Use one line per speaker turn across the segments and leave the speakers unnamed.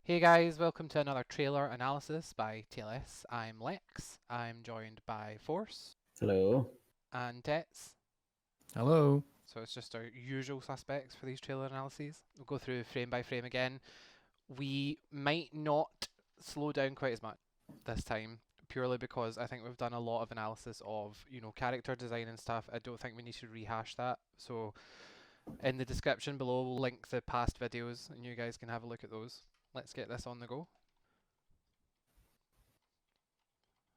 Hey guys, welcome to another trailer analysis by TLS. I'm Lex. I'm joined by Force
Hello.
and Tets.
Hello.
So it's just our usual suspects for these trailer analyses. We'll go through frame by frame again. We might not slow down quite as much this time, purely because I think we've done a lot of analysis of, character design and stuff. I don't think we need to rehash that. So in the description below, we'll link the past videos and you guys can have a look at those. Let's get this on the go.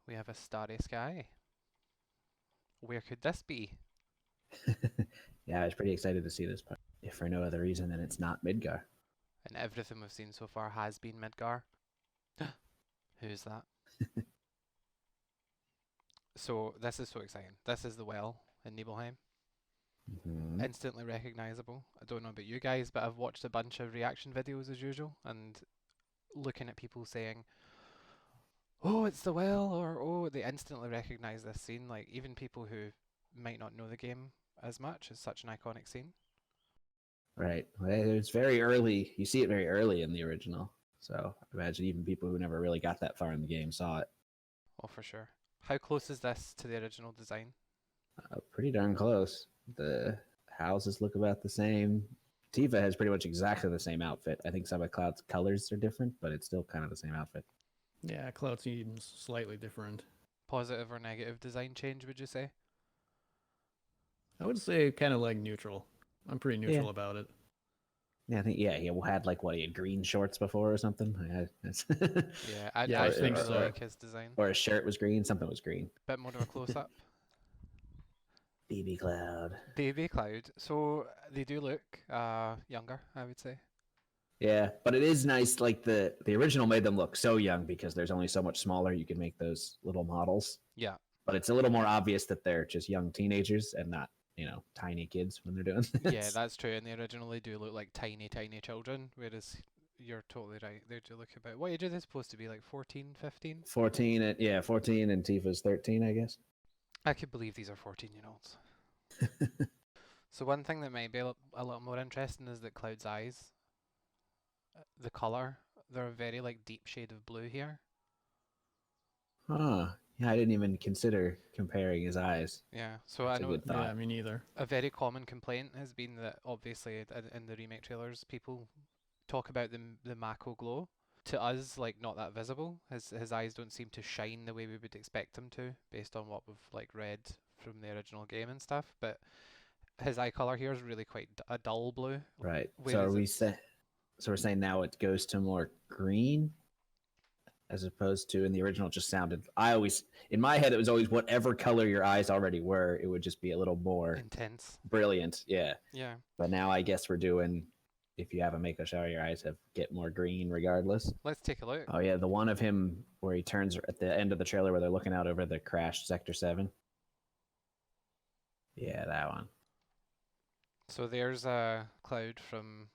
We have a starry sky. Where could this be?
Yeah, I was pretty excited to see this part, if for no other reason than it's not Midgar.
And everything we've seen so far has been Midgar. Who's that? So this is so exciting. This is the well in Nibelheim.
Mm-hmm.
Instantly recognizable. I don't know about you guys, but I've watched a bunch of reaction videos as usual and looking at people saying, "Oh, it's the well," or "Oh," they instantly recognize this scene. Like even people who might not know the game as much, it's such an iconic scene.
Right. Well, it's very early. You see it very early in the original. So I imagine even people who never really got that far in the game saw it.
Oh, for sure. How close is this to the original design?
Pretty darn close. The houses look about the same. Tifa has pretty much exactly the same outfit. I think some of Cloud's colors are different, but it's still kind of the same outfit.
Yeah, Cloud seems slightly different.
Positive or negative design change, would you say?
I would say kind of like neutral. I'm pretty neutral about it.
Yeah, I think he had he had green shorts before or something.
Yeah, I
Yeah, I
actually
think
really
so.
like his design.
Or his shirt was green. Something was green.
Bit more of a close up.
BB Cloud.
Baby Cloud. So they do look younger, I would say.
Yeah, but it is nice. Like the original made them look so young because there's only so much smaller you can make those little models.
Yeah.
But it's a little more obvious that they're just young teenagers and not tiny kids when they're doing this.
Yeah, that's true. In the original, they do look like tiny, tiny children, whereas you're totally right. They do look about. What age are they supposed to be? Like 14, 15?
14 and 14 and Tifa's 13, I guess.
I could believe these are 14-year-olds. So one thing that might be a little more interesting is that Cloud's eyes, the color, they're a very like deep shade of blue here.
Huh. Yeah, I didn't even consider comparing his eyes.
Yeah, so
That's
I
a
know
good thought.
Yeah, me neither.
a very common complaint has been that obviously in the remake trailers, people talk about the Mako glow. To us, like not that visible. His eyes don't seem to shine the way we would expect them to, based on what we've like read from the original game and stuff. But his eye color here is really quite a dull blue.
Right.
Whereas
So we're saying now it goes to more green as opposed to in the original it just sounded in my head it was always whatever color your eyes already were, it would just be a little more
intense.
brilliant. Yeah.
Yeah.
But now I guess we're doing, if you have a Mako shower, your eyes get more green regardless.
Let's take a look.
Oh yeah, the one of him where he turns at the end of the trailer where they're looking out over the crashed Sector 7. Yeah, that one.
So there's a Cloud from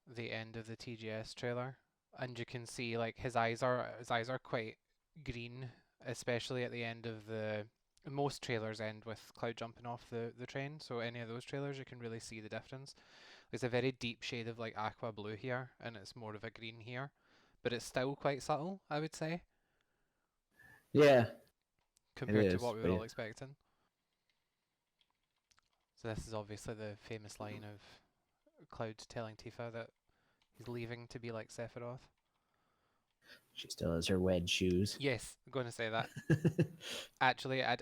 the end of the TGS trailer, and you can see like his eyes are quite green, especially at the end of the. Most trailers end with Cloud jumping off the train, so any of those trailers you can really see the difference. There's a very deep shade of like aqua blue here, and it's more of a green here, but it's still quite subtle, I would say,
Yeah,
compared to
is,
what we were all
yeah.
expecting. So this is obviously the famous line of Cloud telling Tifa that he's leaving to be like Sephiroth.
She still has her wedge shoes.
Yes, I'm going to say that. Actually, I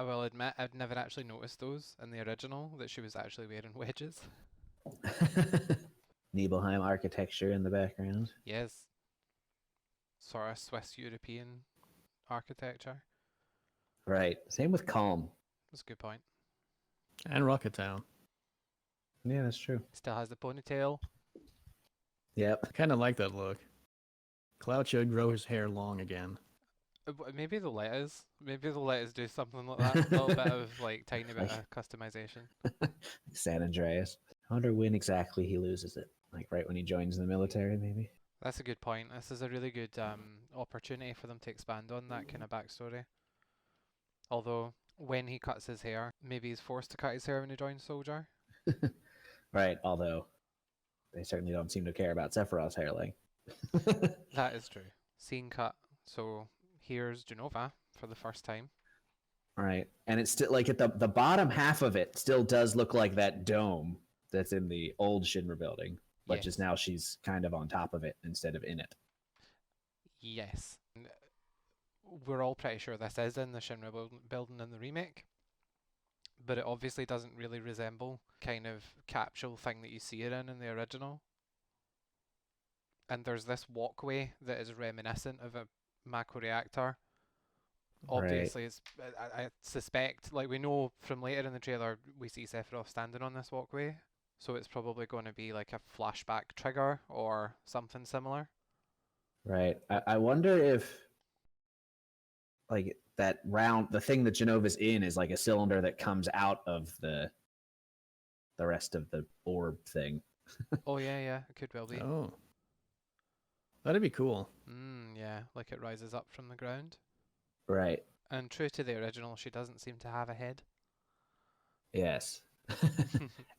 will admit I've never actually noticed those in the original, that she was actually wearing wedges.
Nibelheim architecture in the background.
Yes. Sort of Swiss European architecture.
Right. Same with Calm.
That's a good point.
And Rocket Town.
Yeah, that's true.
Still has the ponytail.
Yep.
Kind of like that look. Cloud should grow his hair long again.
Maybe the letters. Maybe the letters do something like that. A little bit of like tiny bit of customization.
San Andreas. I wonder when exactly he loses it. Like right when he joins the military, maybe.
That's a good point. This is a really good opportunity for them to expand on that kind of backstory. Although when he cuts his hair, maybe he's forced to cut his hair when he joins Soldier.
Right. Although they certainly don't seem to care about Sephiroth's hair length.
That is true. Scene cut. So here's Jenova for the first time.
Right. And it's still like at the bottom half of it still does look like that dome that's in the old Shinra building, but just
Yes.
now she's kind of on top of it instead of in it.
Yes. We're all pretty sure this is in the Shinra building in the remake, but it obviously doesn't really resemble kind of capsule thing that you see it in the original. And there's this walkway that is reminiscent of a macro reactor.
Right.
Obviously, it's I suspect, like we know from later in the trailer, we see Sephiroth standing on this walkway, so it's probably going to be like a flashback trigger or something similar.
Right. I wonder if like that round the thing that Genova's in is like a cylinder that comes out of the rest of the orb thing.
Oh yeah, it could well be.
Oh, that'd be cool.
Yeah, like it rises up from the ground.
Right.
And true to the original, she doesn't seem to have a head.
Yes.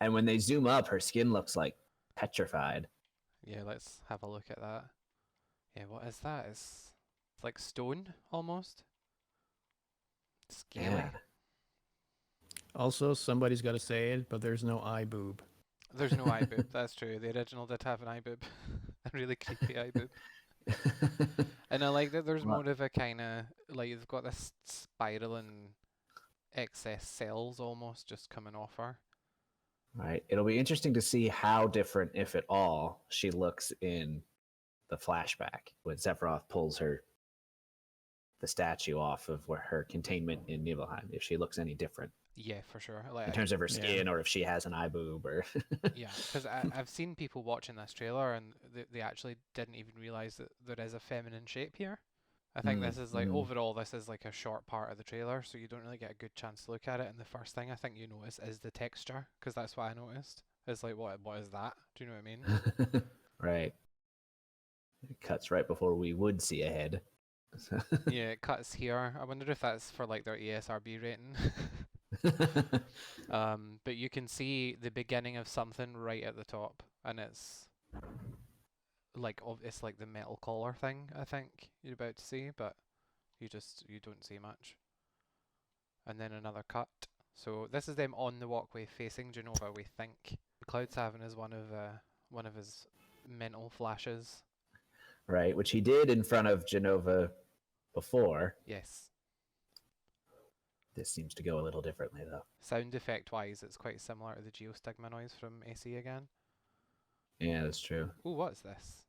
And when they zoom up, her skin looks like petrified.
Yeah, let's have a look at that. Yeah, what is that? It's like stone almost. Scaly.
Yeah.
Also, somebody's got to say it, but there's no eye boob.
There's no eye boob. That's true. The original did have an eye boob, a really creepy eye boob. And I like that there's
Well,
more of a kind of like you've got this spiraling excess cells almost just coming off her.
right. It'll be interesting to see how different, if at all, she looks in the flashback when Sephiroth pulls the statue off of where her containment in Nibelheim. If she looks any different
Yeah, for sure.
in
Like,
terms of her
Yeah.
skin, or if she has an eye boob, or
yeah, because I've seen people watching this trailer and they actually didn't even realize that there is a feminine shape here. I think this is like overall this is like a short part of the trailer, so you don't really get a good chance to look at it. And the first thing I think you notice is the texture, because that's what I noticed. It's like what is that? Do you know what I mean?
right. It cuts right before we would see a head.
Yeah, it cuts here. I wonder if that's for like their ESRB rating. But you can see the beginning of something right at the top, and it's like the metal collar thing. I think you're about to see, but you don't see much. And then another cut. So this is them on the walkway facing Jenova. We think Cloud's having is one of his mental flashes.
Right, which he did in front of Jenova before.
Yes.
This seems to go a little differently, though.
Sound effect wise, it's quite similar to the geostigma noise from AC again.
Yeah, that's true.
Ooh, what is this?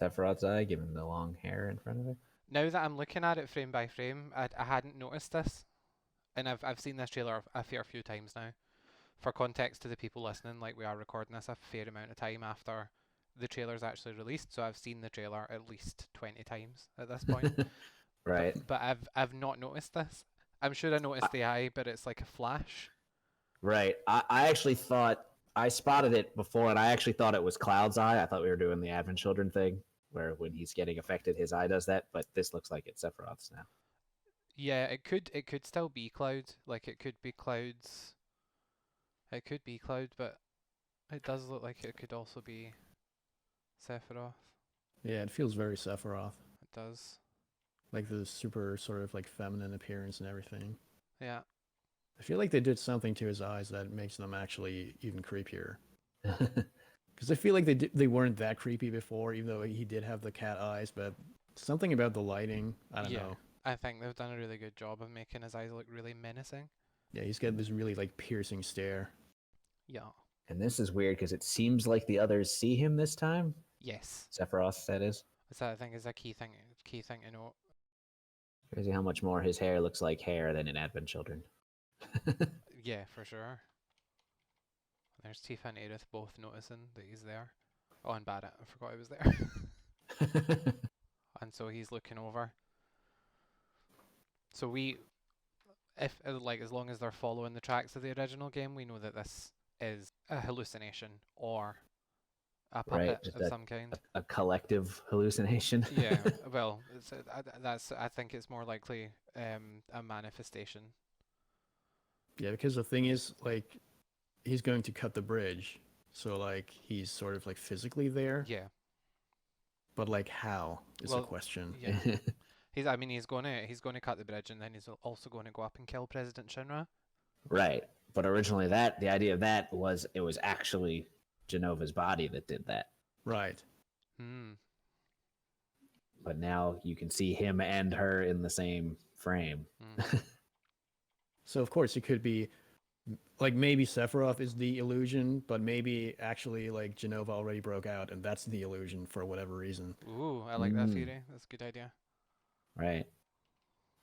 Sephiroth's eye, given the long hair in front of it.
Now that I'm looking at it frame by frame, I hadn't noticed this, and I've seen this trailer a fair few times now. For context to the people listening, like we are recording this a fair amount of time after the trailer's actually released, so I've seen the trailer at least 20 times at this point.
Right.
But I've not noticed this. I'm sure I noticed the eye, but it's like a flash.
Right. I actually thought I spotted it before, and I actually thought it was Cloud's eye. I thought we were doing the Advent Children thing, where when he's getting affected, his eye does that. But this looks like it's Sephiroth's now.
Yeah, it could still be Cloud. Like it could be Cloud's. It could be Cloud, but it does look like it could also be Sephiroth.
Yeah, it feels very Sephiroth.
It does.
Like the super sort of like feminine appearance and everything.
Yeah.
I feel like they did something to his eyes that makes them actually even creepier. Because I feel like they weren't that creepy before, even though he did have the cat eyes. But something about the lighting, I don't know.
I think they've done a really good job of making his eyes look really menacing.
Yeah, he's got this really like piercing stare.
Yeah.
And this is weird because it seems like the others see him this time.
Yes.
Sephiroth, that is.
That I think is a key thing to note.
Crazy how much more his hair looks like hair than in Advent Children.
Yeah, for sure. There's Tifa and Aerith both noticing that he's there. Oh, and Barrett, I forgot he was there. And so he's looking over. So if like as long as they're following the tracks of the original game, we know that this is a hallucination or a puppet
Just
of some kind.
a collective hallucination.
Yeah, well, I think it's more likely a manifestation.
Yeah, because the thing is, like, he's going to cut the bridge, so like he's sort of like physically there.
Yeah.
but like how is the
Well,
question.
yeah. I mean, he's gonna cut the bridge, and then he's also going to go up and kill President Shinra.
Right. But originally the idea of that was it was actually Jenova's body that did that.
Right.
Hmm.
But now you can see him and her in the same frame.
So of course it could be like maybe Sephiroth is the illusion, but maybe actually like Jenova already broke out and that's the illusion for whatever reason.
Ooh, I like that theory. That's a good idea.
Right.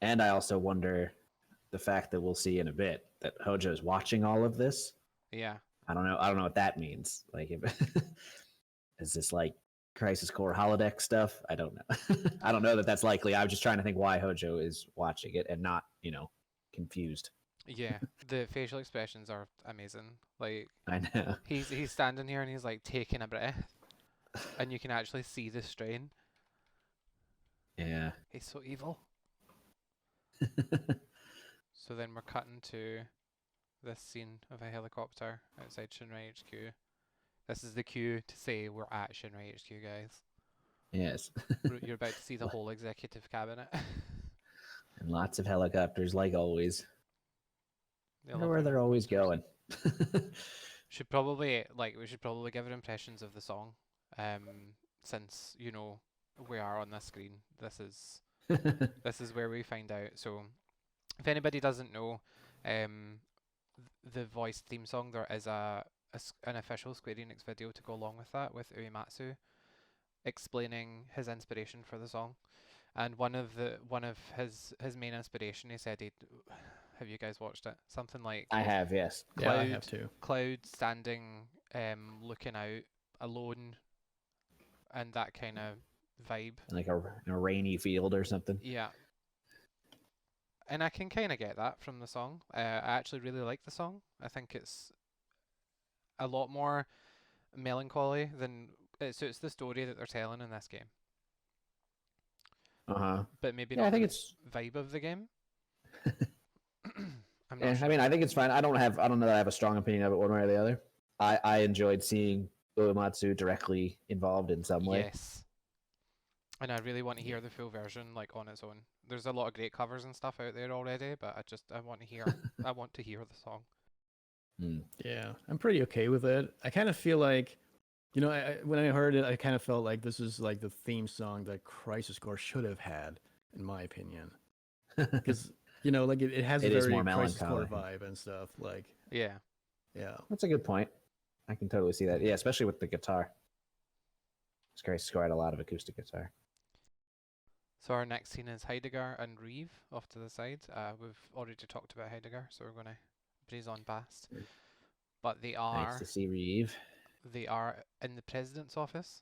And I also wonder the fact that we'll see in a bit that Hojo's watching all of this.
Yeah.
I don't know what that means. Like, if, is this like Crisis Core holodeck stuff? I don't know. I don't know that that's likely. I'm just trying to think why Hojo is watching it and not, confused.
Yeah. The facial expressions are amazing. Like,
I know.
he's standing here and he's like taking a breath, and you can actually see the strain.
Yeah.
He's so evil. So then we're cutting to this scene of a helicopter outside Shinra HQ. This is the cue to say we're at Shinra HQ, guys.
Yes.
You're about to see the whole executive cabinet.
And lots of helicopters, like always.
They
I wonder
love
where they're always
helicopters.
going.
We should probably give our impressions of the song, since we are on this screen. This is where we find out. So, if anybody doesn't know, the voice theme song, there is an official Square Enix video to go along with that, with Uematsu explaining his inspiration for the song. And one of his main inspiration, he said, have you guys watched it? Something like
I have, yes.
Yeah, I have too.
Cloud standing, looking out alone, and that kind of vibe.
Like a rainy field or something.
Yeah. And I can kind of get that from the song. I actually really like the song. I think it's a lot more melancholy than it suits the story that they're telling in this game. But maybe not
I think
the
it's
vibe of the game. I'm
Yeah,
not sure.
I mean, I think it's fine. I don't know that I have a strong opinion of it one way or the other. I enjoyed seeing Uematsu directly involved in some way.
Yes. And I really want to hear the full version, like, on its own. There's a lot of great covers and stuff out there already, but I want to hear the song.
Yeah, I'm pretty okay with it. I kind of feel like, when I heard it, I kind of felt like this is like the theme song that Crisis Core should have had, in my opinion. Because, like it has a very Crisis Core vibe and stuff. Like,
yeah.
That's a good point. I can totally see that. Yeah, especially with the guitar. Crisis Core had a lot of acoustic guitar.
So our next scene is Heidegger and Reeve off to the side. We've already talked about Heidegger, so we're going to breeze on past. But they are...
Nice to see Reeve.
They are in the president's office.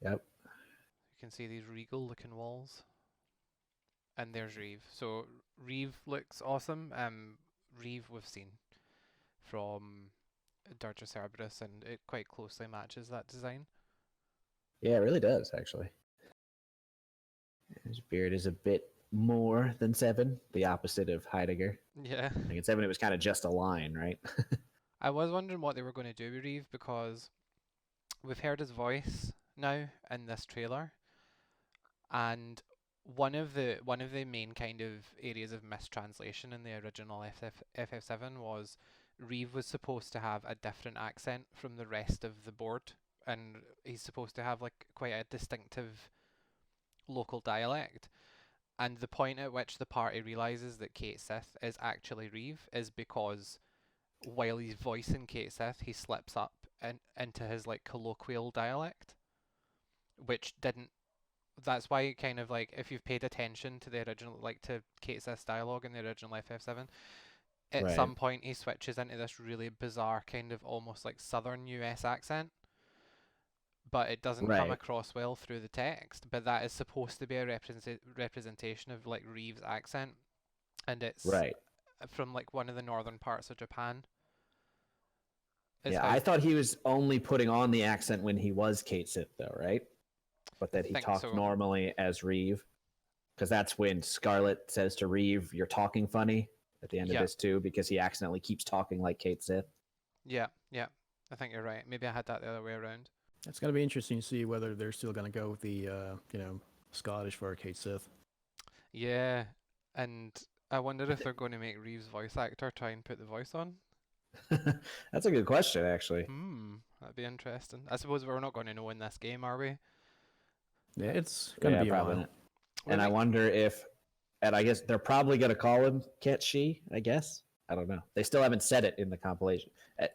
Yep.
You can see these regal-looking walls. And there's Reeve. So Reeve looks awesome. Reeve we've seen from Dirge of Cerberus, and it quite closely matches that design.
Yeah, it really does, actually. His beard is a bit more than 7, the opposite of Heidegger.
Yeah.
Like in 7, it was kind of just a line, right?
I was wondering what they were going to do with Reeve, because we've heard his voice now in this trailer, and one of the main kind of areas of mistranslation in the original FF7 was Reeve was supposed to have a different accent from the rest of the board, and he's supposed to have like quite a distinctive local dialect. And the point at which the party realizes that Kate Sith is actually Reeve is because while he's voicing Kate Sith, he slips up into his like colloquial dialect, which didn't. That's why kind of like if you've paid attention to the original, like to Kate Sith's dialogue in the original FF7, at some point he switches into this really bizarre kind of almost like southern US accent, but it doesn't come across well through the text. But that is supposed to be a representation of like Reeve's accent, and it's from like one of the northern parts of Japan.
I thought he was only putting on the accent when he was Kate Sith, though, right? But that he talked normally as Reeve, because that's when Scarlet says to Reeve, "You're talking funny," at the end of this too, because he accidentally keeps talking like Kate Sith.
Yeah, I think you're right. Maybe I had that the other way around.
It's going to be interesting to see whether they're still going to go with the, Scottish for Kate Sith.
Yeah, and I wonder if they're going to make Reeve's voice actor try and put the voice on.
That's a good question, actually.
That'd be interesting. I suppose we're not going to know in this game, are we?
Yeah, it's going to be a
probably
while.
not. And I wonder if, and I guess they're probably going to call him Ketshi, I guess. I don't know. They still haven't said it in the compilation.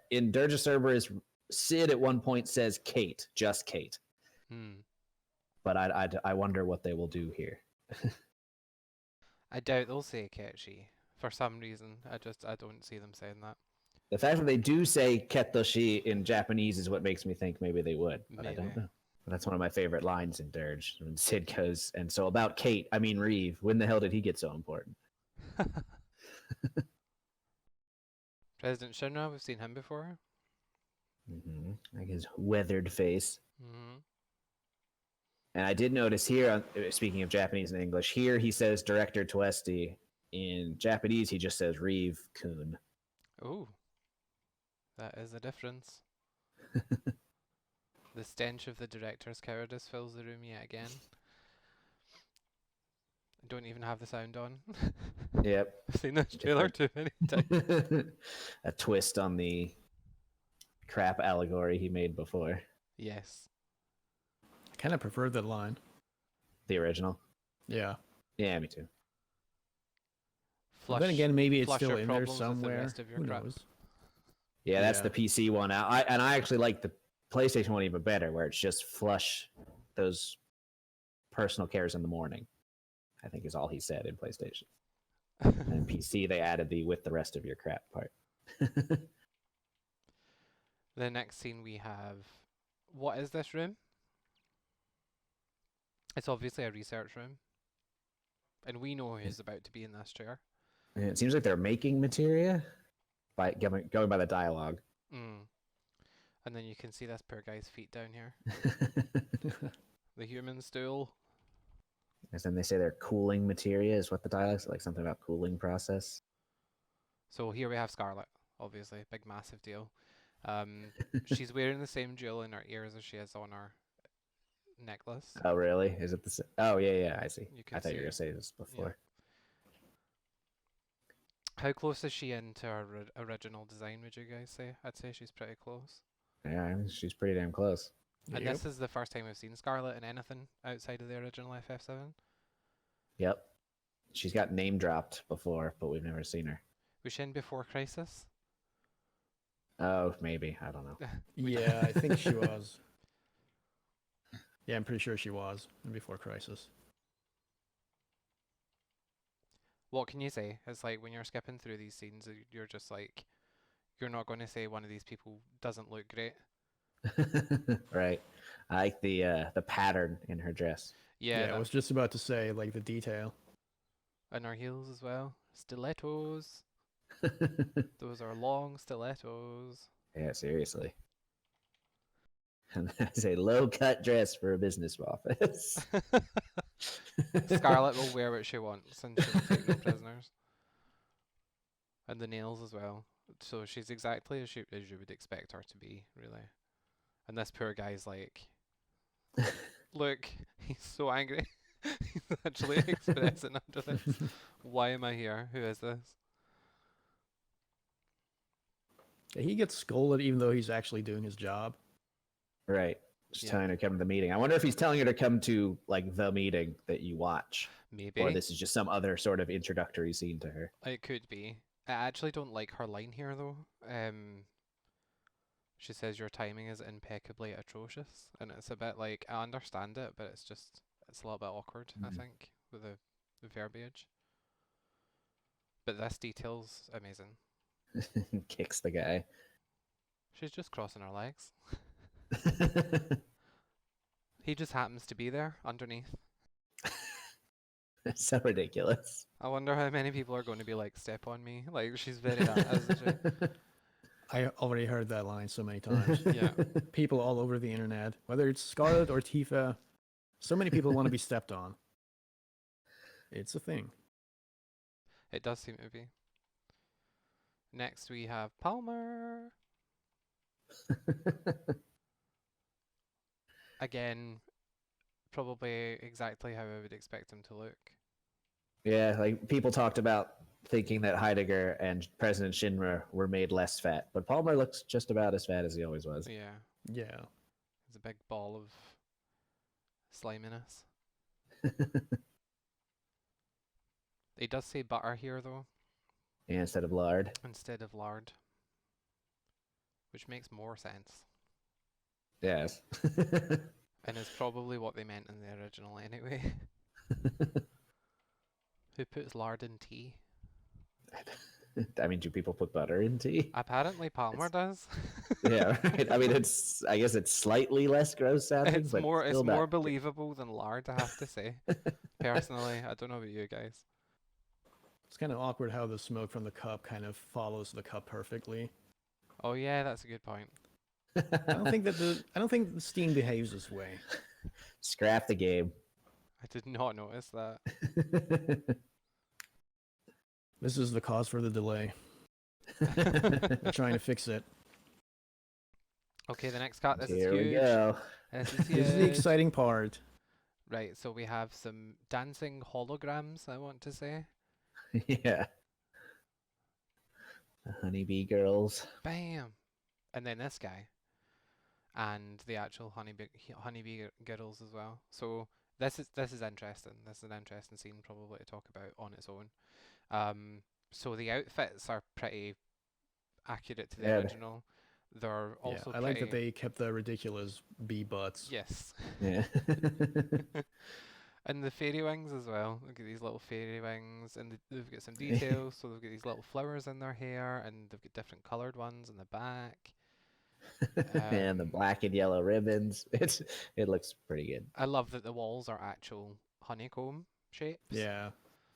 In Dirge of Cerberus, Sid at one point says Kate, just Kate. But I wonder what they will do here.
I doubt they'll say Ketchi for some reason. I don't see them saying that.
The fact that they do say Ketoshi in Japanese is what makes me think maybe they would, but I don't know. That's one of my favorite lines in Dirge. When Sid goes, and so about Kate, I mean Reeve. When the hell did he get so important?
President Shinra, we've seen him before.
Like his weathered face.
Mm-hmm.
And I did notice here, speaking of Japanese and English, here he says Director Twesti. In Japanese, he just says Reeve-kun.
Oh, that is a difference. The stench of the director's cowardice fills the room yet again. I don't even have the sound on.
Yep.
I've seen this trailer too many times.
A twist on the crap allegory he made before.
Yes.
I kind of prefer that line.
The original?
Yeah.
Yeah, me too.
But then again, maybe it's
flush
still
your
in there
problems with the
somewhere.
rest of your
Who
crap.
knows?
Yeah, that's the PC one. I actually like the PlayStation one even better, where it's just flush those personal cares in the morning. I think is all he said in PlayStation. And in PC, they added the with the rest of your crap part.
The next scene we have, what is this room? It's obviously a research room. And we know who's about to be in this chair.
And it seems like they're making materia by going by the dialogue.
And then you can see this poor guy's feet down here. The human stool.
And then they say they're cooling materia is what the dialogue's like, something about cooling process.
So here we have Scarlet, obviously, big massive deal. She's wearing the same jewel in her ears as she is on her necklace.
Oh, really? Is it the same? Oh, yeah, I see.
You can
I thought you were
see
going to say this before.
How close is she into her original design, would you guys say? I'd say she's pretty close.
Yeah, I mean, she's pretty damn close.
And this is the first time we've seen Scarlet in anything outside of the original FF7.
Yep. She's got name dropped before, but we've never seen her.
Was she in before Crisis?
Oh, maybe. I don't know.
Yeah, I think she was. Yeah, I'm pretty sure she was before Crisis.
What can you say? It's like when you're skipping through these scenes, you're just like, you're not going to say one of these people doesn't look great.
Right. I like the pattern in her dress.
Yeah,
I was just about to say, like, the detail.
And her heels as well. Stilettos. Those are long stilettos.
Yeah, seriously. And that's a low-cut dress for a business office.
Scarlet will wear what she wants and she'll take no prisoners. And the nails as well. So she's exactly as you would expect her to be, really. And this poor guy's like, look, he's so angry. He's actually expressing under this. Why am I here? Who is this?
He gets scolded even though he's actually doing his job.
Right. Just telling her to come to the meeting. I wonder if he's telling her to come to, like, the meeting that you watch.
Maybe.
Or this is just some other sort of introductory scene to her.
It could be. I actually don't like her line here, though. She says your timing is impeccably atrocious. And it's a bit like, I understand it, but it's a little bit awkward, I think, with the verbiage. But this detail's amazing.
Kicks the guy.
She's just crossing her legs. He just happens to be there underneath.
It's so ridiculous.
I wonder how many people are going to be like, step on me. Like, she's very that, isn't she?
I already heard that line so many times.
Yeah.
People all over the internet, whether it's Scarlet or Tifa, so many people want to be stepped on. It's a thing.
It does seem to be. Next we have Palmer. again, probably exactly how I would expect him to look.
Yeah, like people talked about thinking that Heidegger and President Shinra were made less fat, but Palmer looks just about as fat as he always was.
Yeah,
Yeah.
he's a big ball of sliminess. He does say butter here though,
Yeah, instead of lard.
instead of lard, which makes more sense,
Yes.
and is probably what they meant in the original anyway. Who puts lard in tea?
I mean, do people put butter in tea?
Apparently Palmer does.
Yeah, right. I mean, I guess it's slightly less gross sounding,
It's
but
more
still not.
believable than lard, I have to say. Personally, I don't know about you guys.
It's kind of awkward how the smoke from the cup kind of follows the cup perfectly.
Oh yeah, that's a good point.
I don't think the steam behaves this way.
Scrap the game.
I did not notice that.
This is the cause for the delay. They're trying to fix it.
Okay, the next cut. This is
Here we
huge.
go.
This is
This is the
huge.
exciting part.
Right, so we have some dancing holograms, I want to say.
Yeah. The Honeybee girls.
Bam! And then this guy. And the actual honeybee girls as well. So this is interesting. This is an interesting scene probably to talk about on its own. So the outfits are pretty accurate to the
Yeah,
original. They're also
I like that they kept the ridiculous bee butts.
Yes.
Yeah.
And the fairy wings as well. Look at these little fairy wings, and they've got some details. So they've got these little flowers in their hair, and they've got different coloured ones in the back.
And the black and yellow ribbons. It looks pretty good.
I love that the walls are actual honeycomb shapes.
Yeah.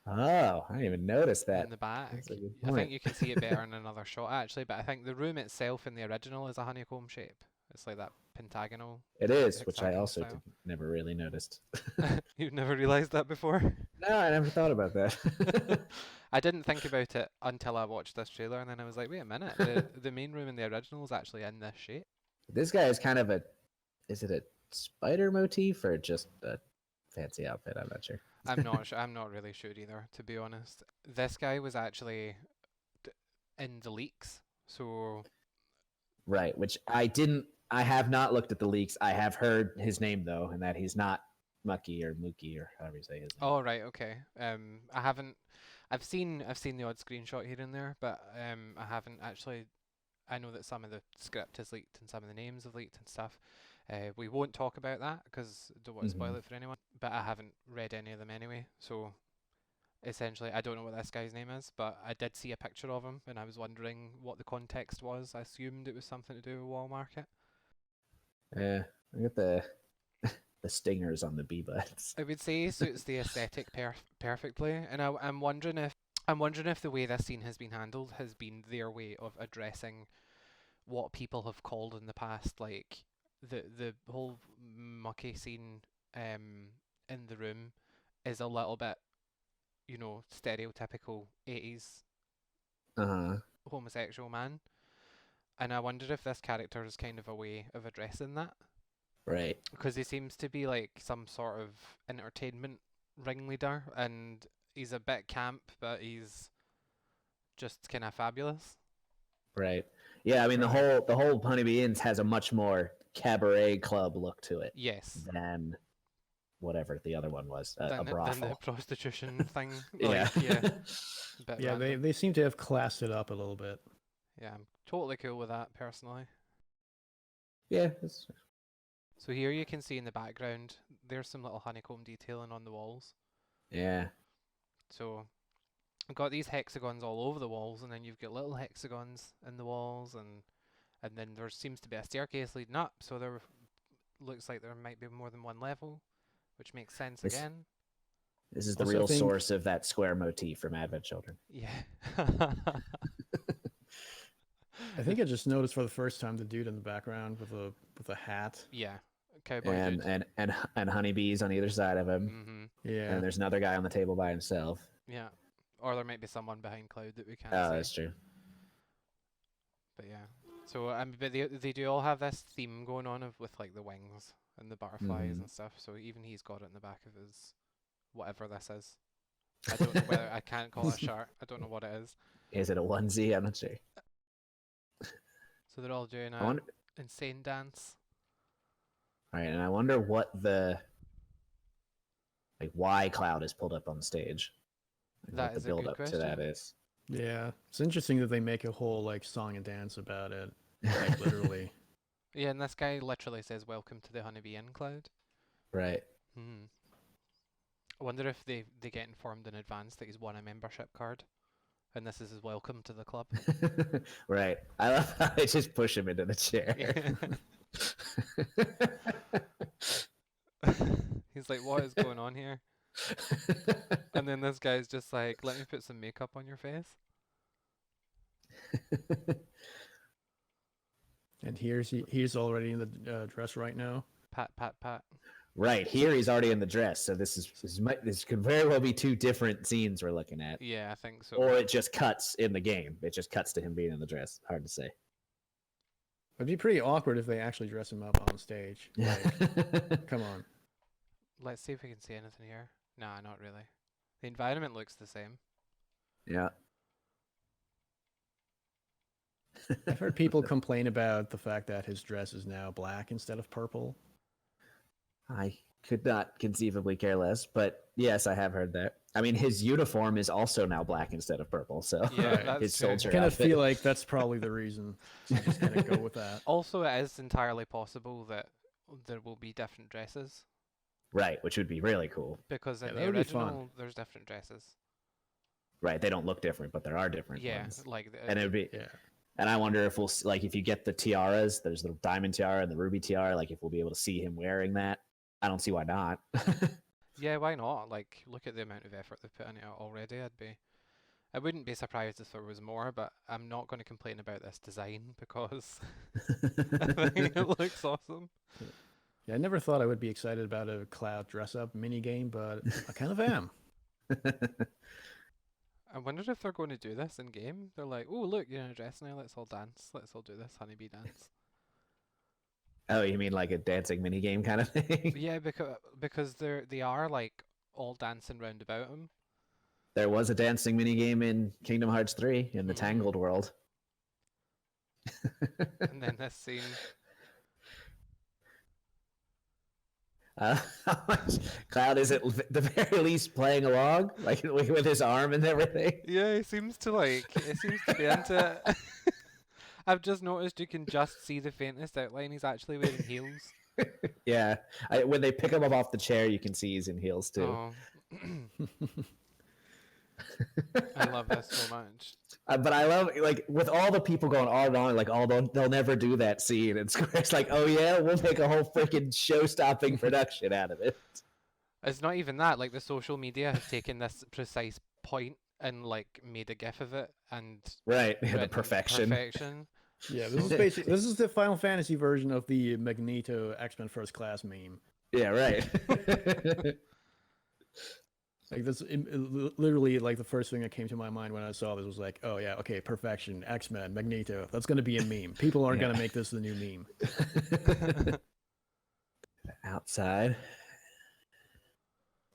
Oh, I didn't even notice that.
In the back.
That's a good
I
point.
think you can see it better in another shot actually, but I think the room itself in the original is a honeycomb shape. It's like that pentagonal.
It is, which I
hexagonal
also
style.
never really noticed.
You've never realised that before?
No, I never thought about that.
I didn't think about it until I watched this trailer, and then I was like, wait a minute, the main room in the original is actually in this shape.
This guy is kind of is it a spider motif or just a fancy outfit? I'm not sure.
I'm not I'm not really sure either, to be honest. This guy was actually in the leaks, so
Right, which I have not looked at the leaks. I have heard his name though, and that he's not Mucky or Mookie or however you say his name.
oh right, okay. I haven't. I've seen the odd screenshot here and there, but I haven't actually. I know that some of the script is leaked and some of the names have leaked and stuff. We won't talk about that because I don't want to spoil it for anyone. But I haven't read any of them anyway, so essentially I don't know what this guy's name is. But I did see a picture of him, and I was wondering what the context was. I assumed it was something to do with Wall Market.
Yeah, I got the stingers on the bee butts.
I would say suits the aesthetic perfectly, and I'm wondering if the way this scene has been handled has been their way of addressing what people have called in the past, like the whole mucky scene in the room is a little bit, stereotypical 80s homosexual man, and I wonder if this character is kind of a way of addressing that.
Right.
Because he seems to be like some sort of entertainment ringleader, and he's a bit camp, but he's just kind of fabulous.
Right. Yeah, I mean the whole Honeybee Inns has a much more cabaret club look to it.
Yes.
Than whatever the other one was, a
Than
brothel.
the prostitution thing.
Yeah.
Yeah, they seem to have classed it up a little bit.
Yeah, I'm totally cool with that personally.
Yeah.
So here you can see in the background, there's some little honeycomb detailing on the walls.
Yeah.
So I've got these hexagons all over the walls, and then you've got little hexagons in the walls, and then there seems to be a staircase leading up, so there looks like there might be more than one level, which makes sense again.
This is the
Also
real source of that square motif from Advent Children.
Yeah.
I think I just noticed for the first time the dude in the background with a hat.
Yeah. Cowboy dude.
And honeybees on either side of him.
Yeah.
And there's another guy on the table by himself.
Yeah. Or there might be someone behind Cloud that we can't
Oh,
see.
that's true.
But yeah. So but they do all have this theme going on with like the wings and the butterflies
Mhm.
and stuff. So even he's got it in the back of his whatever this is. I don't know whether I can't call it a shirt. I don't know what it is.
Is it a onesie? I'm not sure.
So they're all doing
I
a
wonder.
insane dance.
All right, and I wonder what the why Cloud is pulled up on stage.
That
What the
is a good
build up to that
question.
is.
Yeah, it's interesting that they make a whole like song and dance about it, like literally.
Yeah, and this guy literally says, "Welcome to the Honeybee Inn, Cloud."
Right.
Hmm. I wonder if they get informed in advance that he's won a membership card, and this is his welcome to the club.
Right. I love how they just push him into the chair.
He's like, "What is going on here?" And then this guy's just like, "Let me put some makeup on your face."
And he's already in the dress right now.
Pat, pat, pat.
Right. Here he's already in the dress, so this could very well be two different scenes we're looking at.
Yeah, I think so.
Or it just cuts in the game. It just cuts to him being in the dress. Hard to say.
It'd be pretty awkward if they actually dress him up on stage. Like, come on.
Let's see if we can see anything here. Nah, not really. The environment looks the same.
Yeah.
I've heard people complain about the fact that his dress is now black instead of purple.
I could not conceivably care less, but yes, I have heard that. I mean, his uniform is also now black instead of purple, so
Yeah, that's
his
true.
soldier
I kind of
outfit.
feel like that's probably the reason. So just kind of go with that.
Also, it is entirely possible that there will be different dresses
Right, which would be really cool.
because in
Yeah,
the
that would be fun.
original there's different dresses.
Right, they don't look different, but there are different
Yeah,
ones.
like
And it would be,
Yeah.
and I wonder if like if you get the tiaras, there's the diamond tiara and the ruby tiara, like if we'll be able to see him wearing that. I don't see why not.
yeah, why not? Like, look at the amount of effort they've put in it already. I wouldn't be surprised if there was more, but I'm not going to complain about this design because I think it looks awesome.
Yeah, I never thought I would be excited about a Cloud dress-up mini game, but I kind of am.
I wonder if they're going to do this in game. They're like, oh look, you're in a dress now. Let's all dance. Let's all do this honeybee dance.
Oh, you mean like a dancing mini game kind of thing?
Yeah, because they are like all dancing round about him.
There was a dancing mini game in Kingdom Hearts 3 in the
Mhm.
Tangled world.
And then this scene.
Cloud is at the very least playing along, like with his arm and everything.
Yeah, he seems to be into it. I've just noticed you can just see the faintest outline. He's actually wearing heels.
Yeah, when they pick him up off the chair, you can see he's in heels too.
Oh. I love this so much.
But I love, like, with all the people going on and on, like, they'll never do that scene. And Square's like, oh yeah, we'll make a whole freaking show-stopping production out of it.
It's not even that. Like the social media have taken this precise point and like made a gif of it and
Right, the
written
perfection.
Yeah, this is the Final Fantasy version of the Magneto X-Men First Class meme.
Yeah, right.
Like this, literally, like the first thing that came to my mind when I saw this was like, oh yeah, okay, perfection, X-Men, Magneto. That's gonna be a meme. People aren't gonna make this the new meme.
Outside.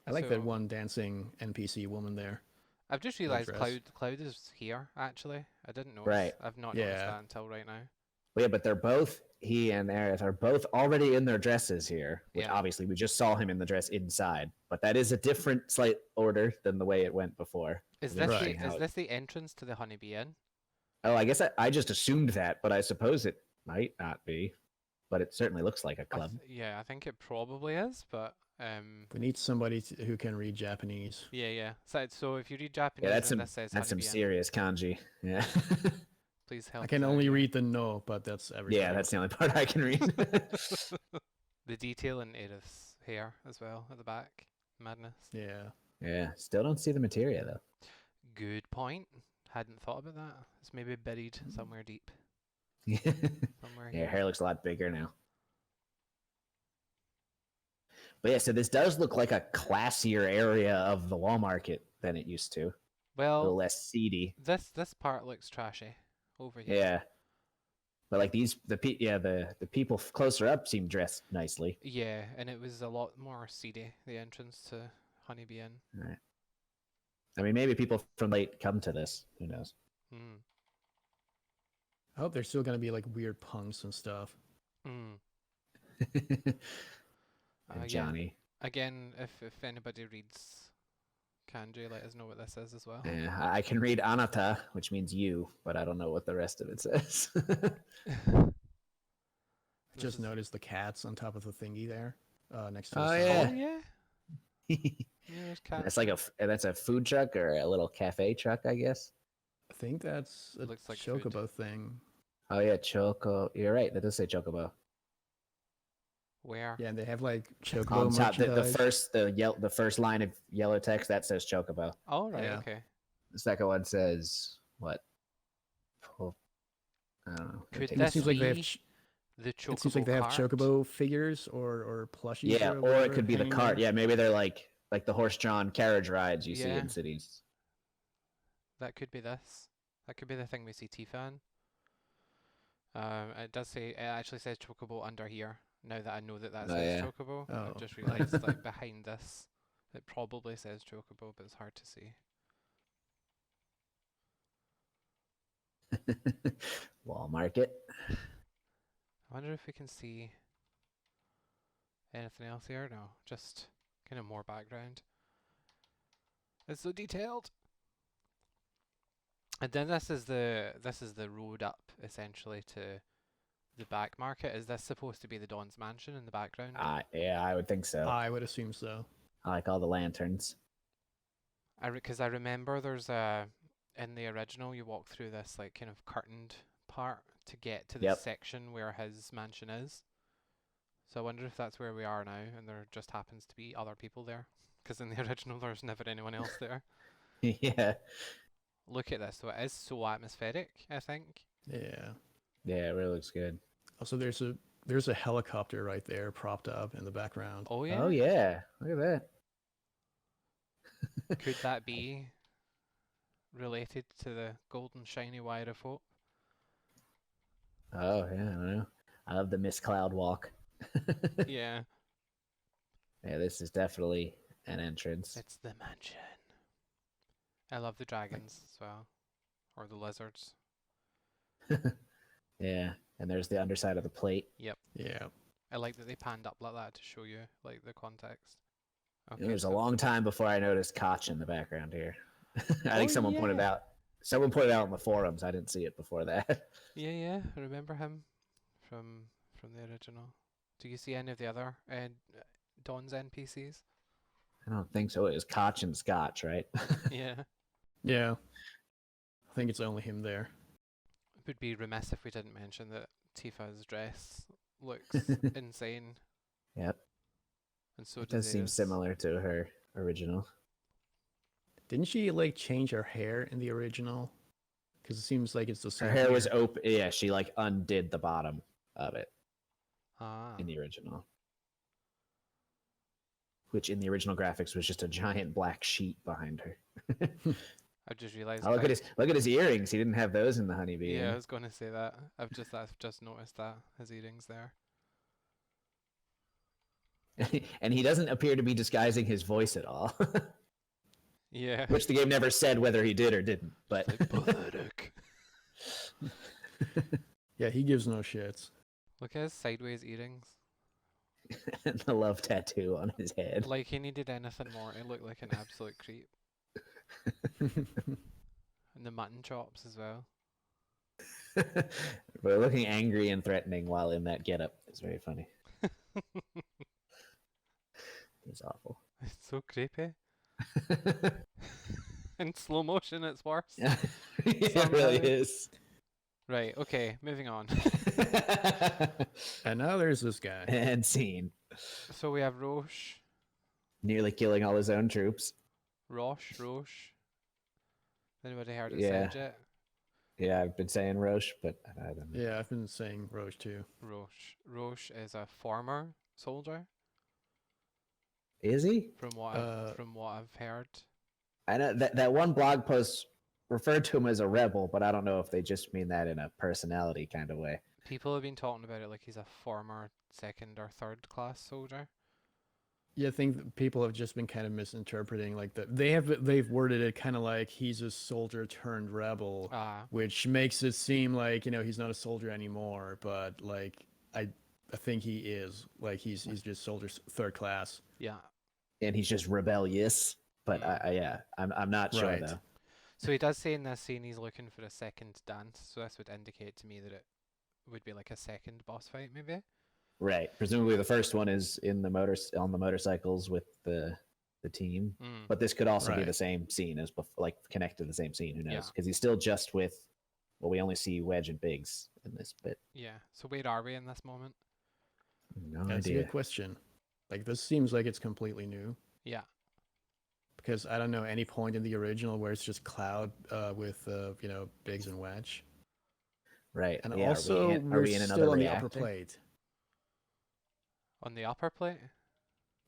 I like that
So-
one dancing NPC woman there.
I've just realised
dress.
Cloud is here actually. I didn't notice.
Right.
I've not noticed
Yeah.
that until right now.
Well, yeah, but they're both, he and Aerith are both already in their dresses here, which
Yeah.
obviously we just saw him in the dress inside. But that is a different slight order than the way it went before.
Is
We've
this
seen how
is
it-
this the entrance to the Honeybee Inn?
Oh, I guess I just assumed that, but I suppose it might not be. But it certainly looks like a club.
Yeah, I think it probably is, but
We need somebody who can read Japanese.
yeah. So if you read Japanese,
Yeah, that's
and
some
this says
that's some
Honeybee Inn,
serious kanji. Yeah.
please help.
I can
us out
only
here.
read the no, but that's everything.
Yeah, that's the only part I can read.
The detail in Aerith's hair as well at the back. Madness.
Yeah.
Yeah, still don't see the materia though.
Good point. Hadn't thought about that. It's maybe buried somewhere deep.
Yeah,
Somewhere
her
here.
hair looks a lot bigger now. But yeah, so this does look like a classier area of the wall market than it used to. A little
Well,
less seedy.
this part looks trashy over here.
Yeah. But like the people closer up seem dressed nicely.
Yeah, and it was a lot more seedy, the entrance to Honeybee Inn.
Right. I mean, maybe people from late come to this. Who knows?
Mm.
I hope there's still gonna be like weird punks and stuff.
Mm.
And
Yeah.
Johnny.
Again, if anybody reads kanji, let us know what this is as well.
Yeah, I can read Anata, which means you, but I don't know what the rest of it says.
I just noticed the cats on top of the thingy there, next to the
Oh,
sign.
yeah.
Oh yeah. Yeah, there's cats.
That's like that's a food truck or a little cafe truck, I guess.
I think that's a
Looks like food.
chocobo thing.
Oh yeah, Choco. You're right. That does say Chocobo.
Where?
Yeah, and they have like chocobo
On top,
merchandise.
the first line of yellow text that says Chocobo.
Oh right,
Yeah.
okay.
The second one says what? I don't know.
Could
It
this
seems like they have.
be the chocobo
It seems like they have
cart?
chocobo figures or plushies.
Yeah, or it
whatever
could be the
hanging
cart.
there.
Yeah, maybe they're like the horse-drawn carriage rides you see
Yeah.
in cities.
That could be this. That could be the thing we see Tifa in. It does say, it actually says chocobo under here. Now that I know that
Oh,
says
yeah.
chocobo,
Oh.
I've just realised like behind this, it probably says chocobo, but it's hard to see.
Wall market.
I wonder if we can see anything else here. No, just kind of more background. It's so detailed. And then this is the road up essentially to the back market. Is this supposed to be the Dawn's mansion in the background?
Yeah, I would think so.
I would assume so.
I like all the lanterns.
Because I remember there's a in the original you walk through this like kind of curtained part to get to the
Yep.
section where his mansion is. So I wonder if that's where we are now, and there just happens to be other people there. Because in the original there's never anyone else there.
Yeah.
Look at this, so it is so atmospheric, I think.
Yeah.
Yeah, it really looks good.
Also, there's a helicopter right there propped up in the background.
Oh yeah?
Oh yeah, look at that.
Could that be related to the golden shiny wire of hope?
Oh yeah, I don't know. I love the Mist Cloud walk.
Yeah.
Yeah, this is definitely an entrance.
It's the mansion. I love the dragons as well. Or the lizards.
Yeah, and there's the underside of the plate.
Yeah.
I like that they panned up like that to show you like the context.
It was a
so-
long time before I noticed Koch in the background here. I
Oh,
think someone pointed
yeah.
out. Someone pointed out in the forums. I didn't see it before that.
Yeah, I remember him from the original. Do you see any of the other Dawn's NPCs?
I don't think so. It was Koch and Scotch, right?
Yeah.
Yeah. I think it's only him there.
It would be remiss if we didn't mention that Tifa's dress looks insane,
Yep.
and so
It does seem
Zeta's.
similar to her original.
Didn't she like change her hair in the original? Because it seems like it's the same.
Her hair was
here.
open. Yeah, she like undid the bottom of it
Ah.
in the original. Which in the original graphics was just a giant black sheet behind her.
I just realised.
Oh, look at his earrings. He didn't have those in the Honeybee.
Yeah, I was going to say that. I've just noticed that his earrings there.
And he doesn't appear to be disguising his voice at all.
Yeah.
Which the game never said whether he did or didn't. But
Like pathetic.
Yeah, he gives no shits.
Look at his sideways earrings.
and the love tattoo on his head.
Like he needed anything more. He looked like an absolute creep. And the mutton chops as well.
But looking angry and threatening while in that getup is very funny. He's awful.
It's so creepy. In slow motion, it's worse.
Yeah, it really
Somehow.
is.
Right, okay, moving on.
And now there's this guy.
And scene.
So we have Roche.
Nearly killing all his own troops.
Roche. Anybody heard it
Yeah.
said yet?
Yeah, I've been saying Roche, but I don't know.
Yeah, I've been saying Roche too.
Roche is a former soldier,
Is he?
from what I've heard.
I know that one blog post referred to him as a rebel, but I don't know if they just mean that in a personality kind of way.
People have been talking about it like he's a former second or third class soldier.
Yeah, I think that people have just been kind of misinterpreting like they've worded it kind of like he's a soldier turned rebel,
Ah,
which makes it seem like, he's not a soldier anymore, but like I think he is. Like he's just soldier third class.
yeah.
And he's just rebellious. But
Mm.
yeah, I'm not sure
Right.
though.
So he does say in this scene he's looking for a second dance, so this would indicate to me that it would be like a second boss fight, maybe?
Right. Presumably the first one is in the on the motorcycles with the team.
Mm.
But this could also be the
Right.
same scene as like connected to the same scene. Who knows?
Yeah.
Because he's still just with. Well, we only see Wedge and Biggs in this bit.
Yeah. So where are we in this moment?
No
That's a
idea.
good question. Like this seems like it's completely new
Yeah.
because I don't know any point in the original where it's just Cloud with Biggs and Wedge.
Right.
And
yeah,
also
are
we're
we in another
still on the
reactor?
upper plate.
On the upper plate?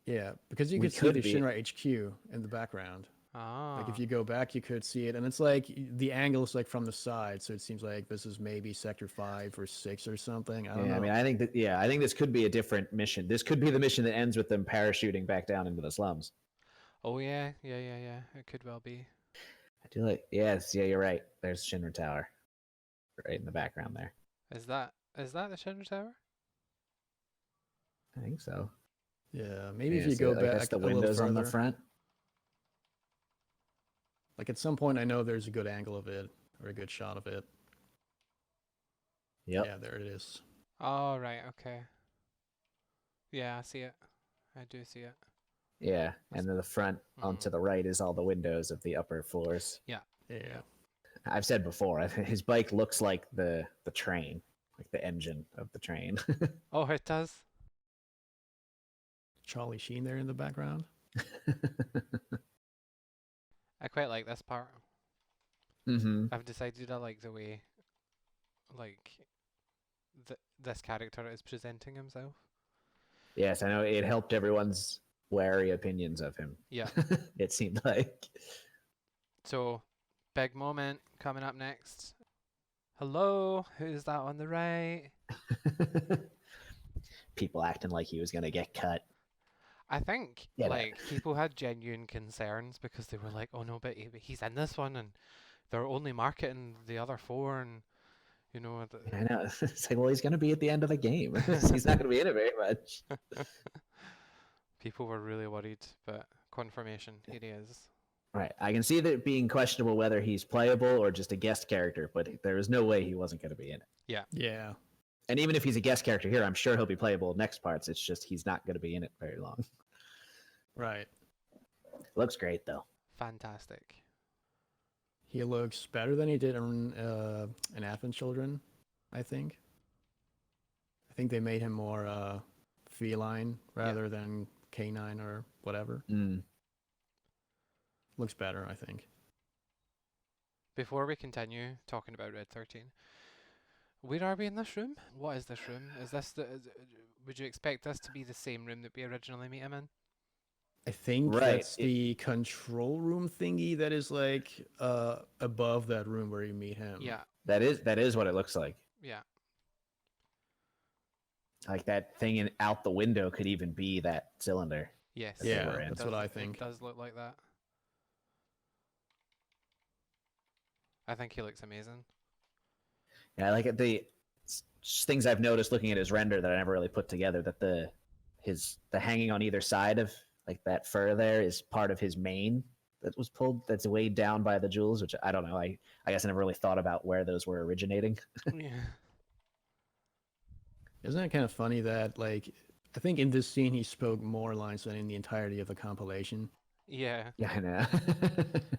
Yeah, because you
We
could see the
could be.
Shinra HQ in the background.
Ah.
Like if you go back, you could see it, and it's like the angle is like from the side, so it seems like this is maybe Sector 5 or 6 or something. I don't know.
I mean, I think this could be a different mission. This could be the mission that ends with them parachuting back down into the slums.
Oh yeah, yeah, yeah, yeah. It could well be.
I do like. Yes, yeah, you're right. There's Shinra Tower, right in the background there.
Is that the Shinra Tower?
I think so.
Yeah, maybe if
Yeah,
you
so,
go
like,
back
that's the
a little
windows
further.
on the front.
Like at some point, I know there's a good angle of it or a good shot of it.
Yep.
Yeah, there it is.
Oh right, okay. Yeah, I see it. I do see it.
Yeah, and then the front onto the right is all the windows of the upper floors.
Yeah.
Yeah.
I've said before, his bike looks like the train, like the engine of the train.
Oh, it does.
Charlie Sheen there in the background.
I quite like this part.
Mm-hmm.
I've decided I like the way, like, this character is presenting himself.
Yes, I know it helped everyone's wary opinions of him.
Yeah.
It seemed like.
So, big moment coming up next. Hello, who's that on the right?
People acting like he was gonna get cut.
I think
Yeah,
like people had genuine concerns because they were like, "Oh no, but he's in this one, and they're only marketing the other four, and you know."
I know. It's like, well, he's gonna be at the end of the game. He's not gonna be in it very much.
People were really worried, but confirmation, here he is.
Right. I can see that it being questionable whether he's playable or just a guest character, but there was no way he wasn't going to be in it.
Yeah.
And even if he's a guest character here, I'm sure he'll be playable in next parts. It's just he's not going to be in it very long.
Right.
Looks great though.
Fantastic.
He looks better than he did in Advent Children, I think. I think they made him more feline rather than canine or whatever.
Mm.
Looks better, I think.
Before we continue talking about Red 13, where are we in this room? What is this room? Is this would you expect this to be the same room that we originally meet him in?
I think
Right.
that's the control room thingy that is like above that room where you meet him.
Yeah.
That is what it looks like.
Yeah.
Like that thing out the window could even be that cylinder.
Yes.
Yeah,
were in.
that's what I think.
It does look like that. I think he looks amazing.
Yeah, I like it. The things I've noticed looking at his render that I never really put together, that the hanging on either side of like that fur there is part of his mane that was pulled, that's weighed down by the jewels, which I don't know. I guess I never really thought about where those were originating.
Yeah.
Isn't it kind of funny that, like, I think in this scene he spoke more lines than in the entirety of the compilation?
Yeah.
Yeah, I know.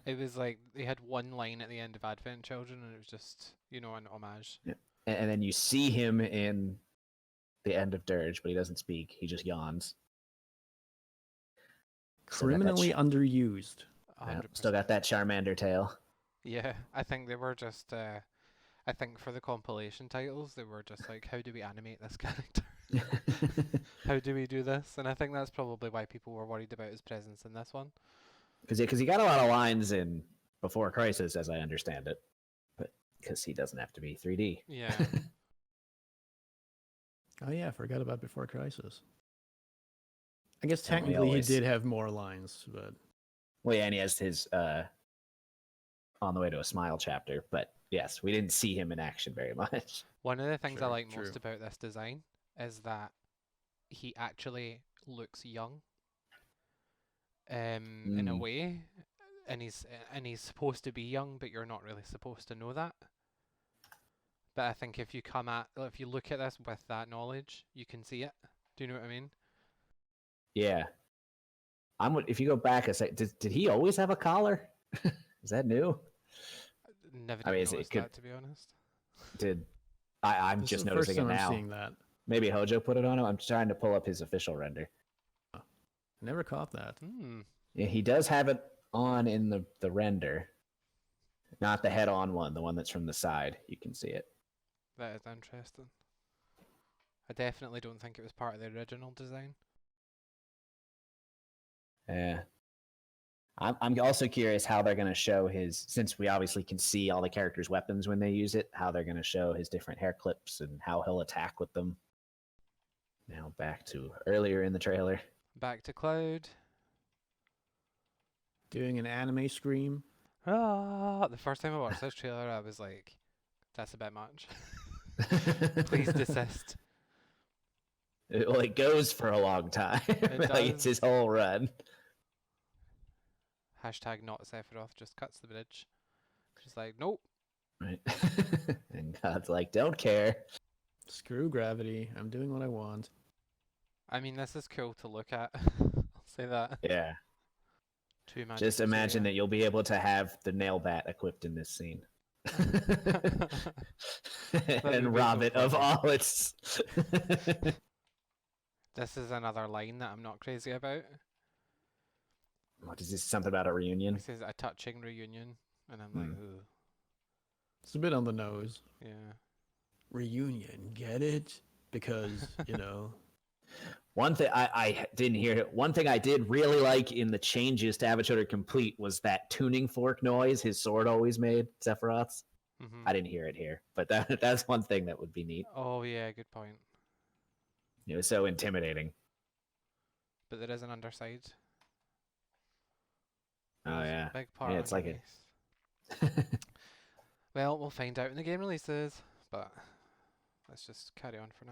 It was like they had one line at the end of Advent Children, and it was just, an homage.
Yeah. And then you see him in the end of Dirge, but he doesn't speak. He just yawns.
Criminally underused.
100%.
Still got that Charmander tail.
Yeah, I think they were just. I think for the compilation titles, they were just like, how do we animate this character? How do we do this? And I think that's probably why people were worried about his presence in this one.
Because he got a lot of lines in Before Crisis, as I understand it, but because he doesn't have to be 3D.
Yeah.
Oh yeah, I forgot about Before Crisis. I guess
And we
technically he
always-
did have more lines, but
Well, yeah, and he has his On the Way to a Smile chapter. But yes, we didn't see him in action very much.
One of the things I
Sure,
like
true.
most about this design is that he actually looks young, in a way, and he's supposed to be young, but you're not really supposed to know that. But I think if you look at this with that knowledge, you can see it. Do you know what I mean?
Yeah. If you go back a sec, did he always have a collar? Is that new?
Never
I
did
mean,
notice that, to be honest.
I'm
this
just
is the
noticing
first time
it
I'm
now.
seeing that.
Maybe Hojo put it on him. I'm trying to pull up his official render.
I never caught that.
Hmm.
Yeah, he does have it on in the render. Not the head-on one, the one that's from the side. You can see it.
That is interesting. I definitely don't think it was part of the original design.
Yeah. I'm also curious how they're going to show his, since we obviously can see all the characters' weapons when they use it, how they're going to show his different hair clips and how he'll attack with them. Now back to earlier in the trailer.
Back to Cloud.
Doing an anime scream.
Ah, the first time I watched this trailer, I was like, "That's a bit much. Please desist."
Well, it goes for a long time. Like it's his
does.
whole run.
Hashtag not Sephiroth just cuts the bridge. She's like, "Nope."
Right. And God's like, don't care.
Screw gravity. I'm doing what I want.
I mean, this is cool to look at. I'll say that.
Yeah.
Too much.
Just imagine that you'll be able to have the nail bat equipped in this scene. And
be
rob
so
it of
funny.
all its.
This is another line that I'm not crazy about.
What is this? Something about a reunion?
It says a touching reunion, and I'm like, ooh,
It's a bit on the nose.
yeah.
Reunion, get it? Because,
One thing I didn't hear it. One thing I did really like in the changes to Avatar Complete was that tuning fork noise his sword always made, Sephiroth's.
Hmm.
I didn't hear it here, but that's one thing that would be neat.
Oh yeah, good point.
It was so intimidating.
But there is an underside.
Oh
There's
yeah,
a big part.
yeah. It's like
underneath. Well, we'll find out when the game releases, but let's just carry on for now.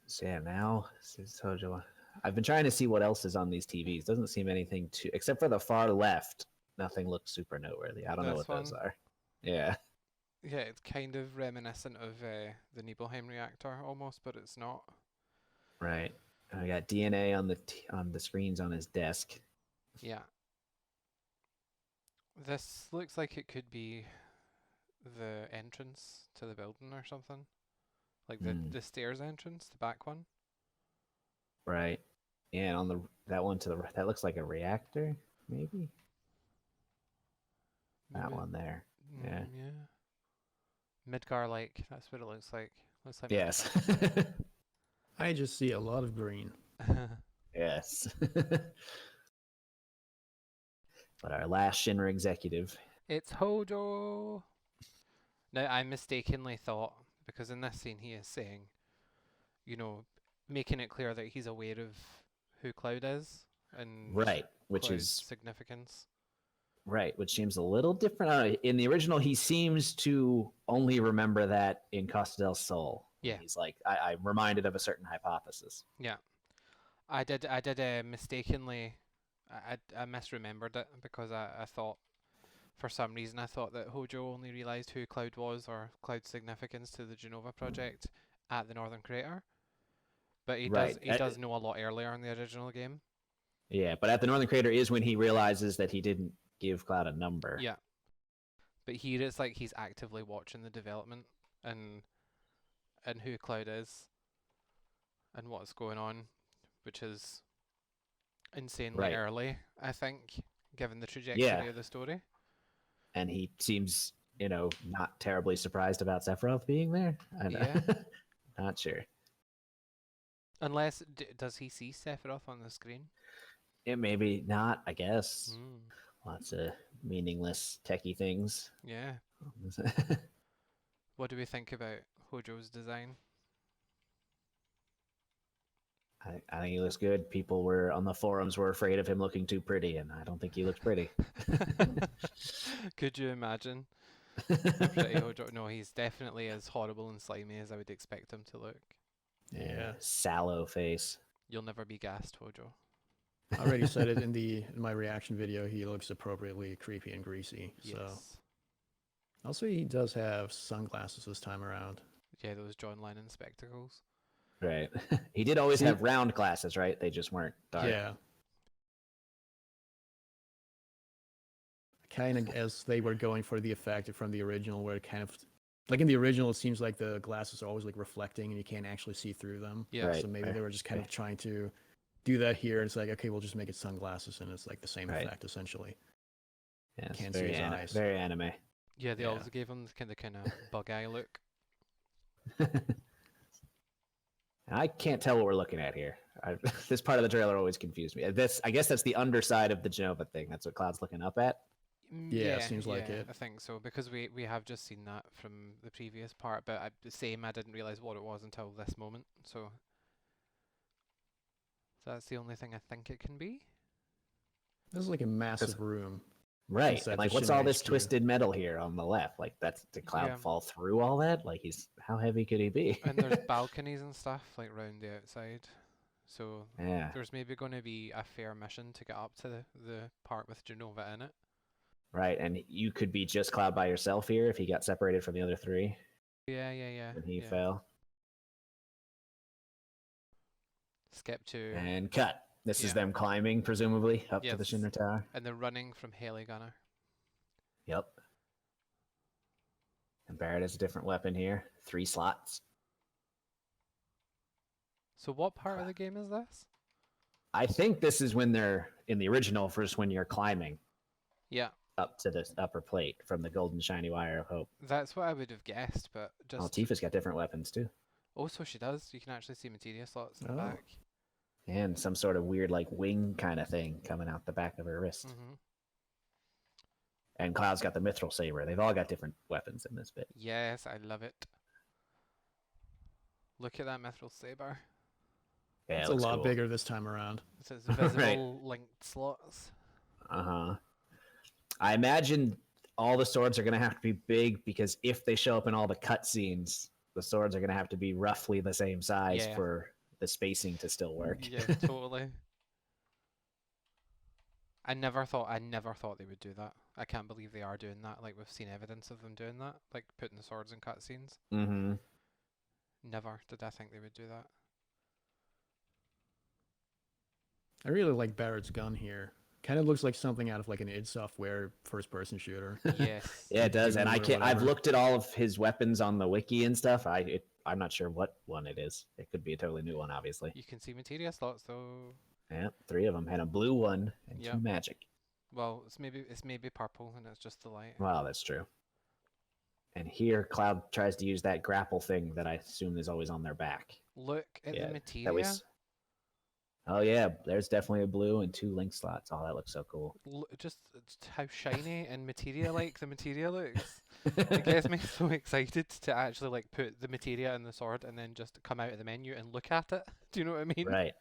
So yeah, now this is Hojo. I've been trying to see what else is on these TVs. Doesn't seem anything too, except for the far left. Nothing looks super noteworthy. I don't know
This
what those
one?
are. Yeah.
Yeah, it's kind of reminiscent of the Nibelheim reactor almost, but it's not.
Right. I got DNA on the screens on his desk.
Yeah. This looks like it could be the entrance to the building or something. Like the stairs entrance, the back one.
Right. Yeah, and on that one to the right, that looks like a reactor, maybe. That
Maybe-
one there. Yeah.
Yeah. Midgar Lake, that's what it looks like. Looks like
Yes.
I just see a lot of green.
Midgar.
Yes. But our last Shinra executive.
It's Hojo. Now, I mistakenly thought, because in this scene he is saying, making it clear that he's aware of who Cloud is and
Right, which
Cloud's
is
significance.
right, which seems a little different. In the original, he seems to only remember that in Costa del Sol.
Yeah.
He's like, I'm reminded of a certain hypothesis.
Yeah, I did mistakenly, I misremembered it because I thought, for some reason, I thought that Hojo only realised who Cloud was or Cloud's significance to the Jenova project at the Northern Crater. But he
Right.
does know a lot earlier in the original game.
Yeah, but at the Northern Crater is when he realizes that he didn't give Cloud a number.
Yeah. But here it's like he's actively watching the development and who Cloud is and what's going on, which is insanely
Right.
early, I think, given the trajectory of the story.
And he seems, not terribly surprised about Sephiroth being there.
Yeah.
Not sure.
Unless, does he see Sephiroth on the screen?
It maybe not, I guess.
Mm,
Lots of meaningless techie things.
yeah. What do we think about Hojo's design?
I think he looks good. People were on the forums were afraid of him looking too pretty, and I don't think he looks pretty.
Could you imagine a pretty Hojo? No, he's definitely as horrible and slimy as I would expect him to look.
Yeah.
Sallow face.
You'll never be gassed, Hojo.
I already said it in my reaction video. He looks appropriately creepy and greasy. So
Yes.
also he does have sunglasses this time around.
Yeah, those John Lennon spectacles.
Right. He did always have round glasses, right? They just weren't dark.
Yeah. Kind of as they were going for the effect from the original, where it kind of like in the original, it seems like the glasses are always like reflecting and you can't actually see through them.
Yeah.
Right.
So maybe they were just kind of trying to do that here. It's like, okay, we'll just make it sunglasses and it's like the same effect essentially.
Yeah, it's
Can't see his eyes.
very anime.
Yeah, they
Yeah.
always gave him the kind of bug eye look.
I can't tell what we're looking at here. This part of the trailer always confused me. I guess that's the underside of the Jenova thing. That's what Cloud's looking up at.
Yeah, seems like it.
I think so, because we have just seen that from the previous part, but I didn't realize what it was until this moment. So that's the only thing I think it can be.
This is like a massive room.
Right.
Inside
And
the
like, what's
Shinra
all this
HQ.
twisted metal here on the left? Like, did Cloud
Yeah.
fall through all that? Like, how heavy could he be?
And there's balconies and stuff like round the outside. So
Yeah.
there's maybe going to be a fair mission to get up to the part with Jenova in it.
Right. And you could be just Cloud by yourself here if he got separated from the other three
Yeah.
when he
yeah.
fell.
Skip to
And cut. This is
Yeah.
them climbing, presumably, up to the
Yes.
Shinra Tower.
and they're running from Haley Gunner.
Yep. And Barrett has a different weapon here. 3 slots.
So what part of the game is this?
I think this is when they're in the original, first when you're climbing
Yeah,
up to this upper plate from the golden shiny wire of hope.
that's what I would have guessed, but
Oh,
just
Tifa's got different weapons too.
also she does. You can actually see materia slots in the
Oh.
back.
And some sort of weird like wing kind of thing coming out the back of her wrist.
Hmm
And Cloud's got the mithril saber. They've all got different weapons in this bit.
Yes, I love it. Look at that mithril saber.
Yeah,
It's
it
a
looks
lot
cool.
bigger this time around.
It says visible linked slots.
Uh-huh. I imagine all the swords are going to have to be big because if they show up in all the cutscenes, the swords are going to have to be roughly the same size
Yeah.
for the spacing to still work.
Yeah, totally. I never thought they would do that. I can't believe they are doing that. Like, we've seen evidence of them doing that, like putting the swords in cutscenes.
Mm-hmm.
Never did I think they would do that.
I really like Barrett's gun here. Kind of looks like something out of like an id Software first-person shooter.
Yes.
Yeah, it does. And
Doom
I
or
can't. I've
whatever.
looked at all of his weapons on the wiki and stuff. I'm not sure what one it is. It could be a totally new one, obviously.
You can see materia slots though.
Yeah, 3 of them, and a blue one and
Yeah.
2 magic.
Well, it's maybe purple and it's just the light.
Wow, that's true. And here, Cloud tries to use that grapple thing that I assume is always on their back.
Look at
Yeah,
the
that
materia.
was. Oh yeah, there's definitely a blue and 2 link slots. Oh, that looks so cool.
Just how shiny and materia-like the materia looks. It gets me so excited to actually like put the materia in the sword and then just come out of the menu and look at it. Do you know what I mean?
Right.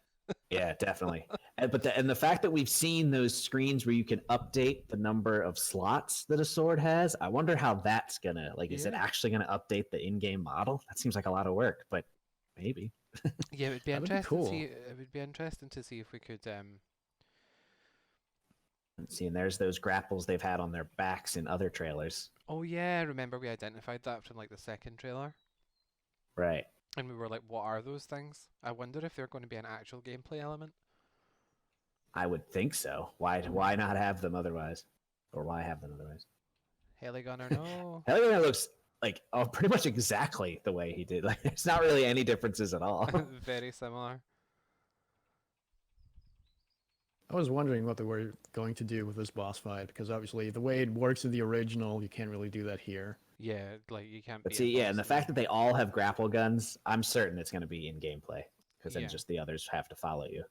Yeah, definitely. But the fact that we've seen those screens where you can update the number of slots that a sword has, I wonder how that's gonna is it
Yeah.
actually gonna update the in-game model? That seems like a lot of work, but maybe.
Yeah, it would be
That would be
interesting.
cool.
It would be interesting to see if we could.
Let's see, and there's those grapples they've had on their backs in other trailers.
Oh yeah, remember we identified that from like the second trailer,
Right.
and we were like, "What are those things?" I wonder if they're going to be an actual gameplay element.
I would think so. Why not have them otherwise? Or why have them otherwise?
Haley Gunner, no.
Hellion looks like pretty much exactly the way he did. Like there's not really any differences at all.
Very similar.
I was wondering what they were going to do with this boss fight because obviously the way it works in the original, you can't really do that here.
Yeah, like you can't.
But
beat a
see, yeah,
boss
and the
in
fact that they all have grapple guns, I'm certain it's going to be in gameplay because then
Yeah.
just the others have to follow you.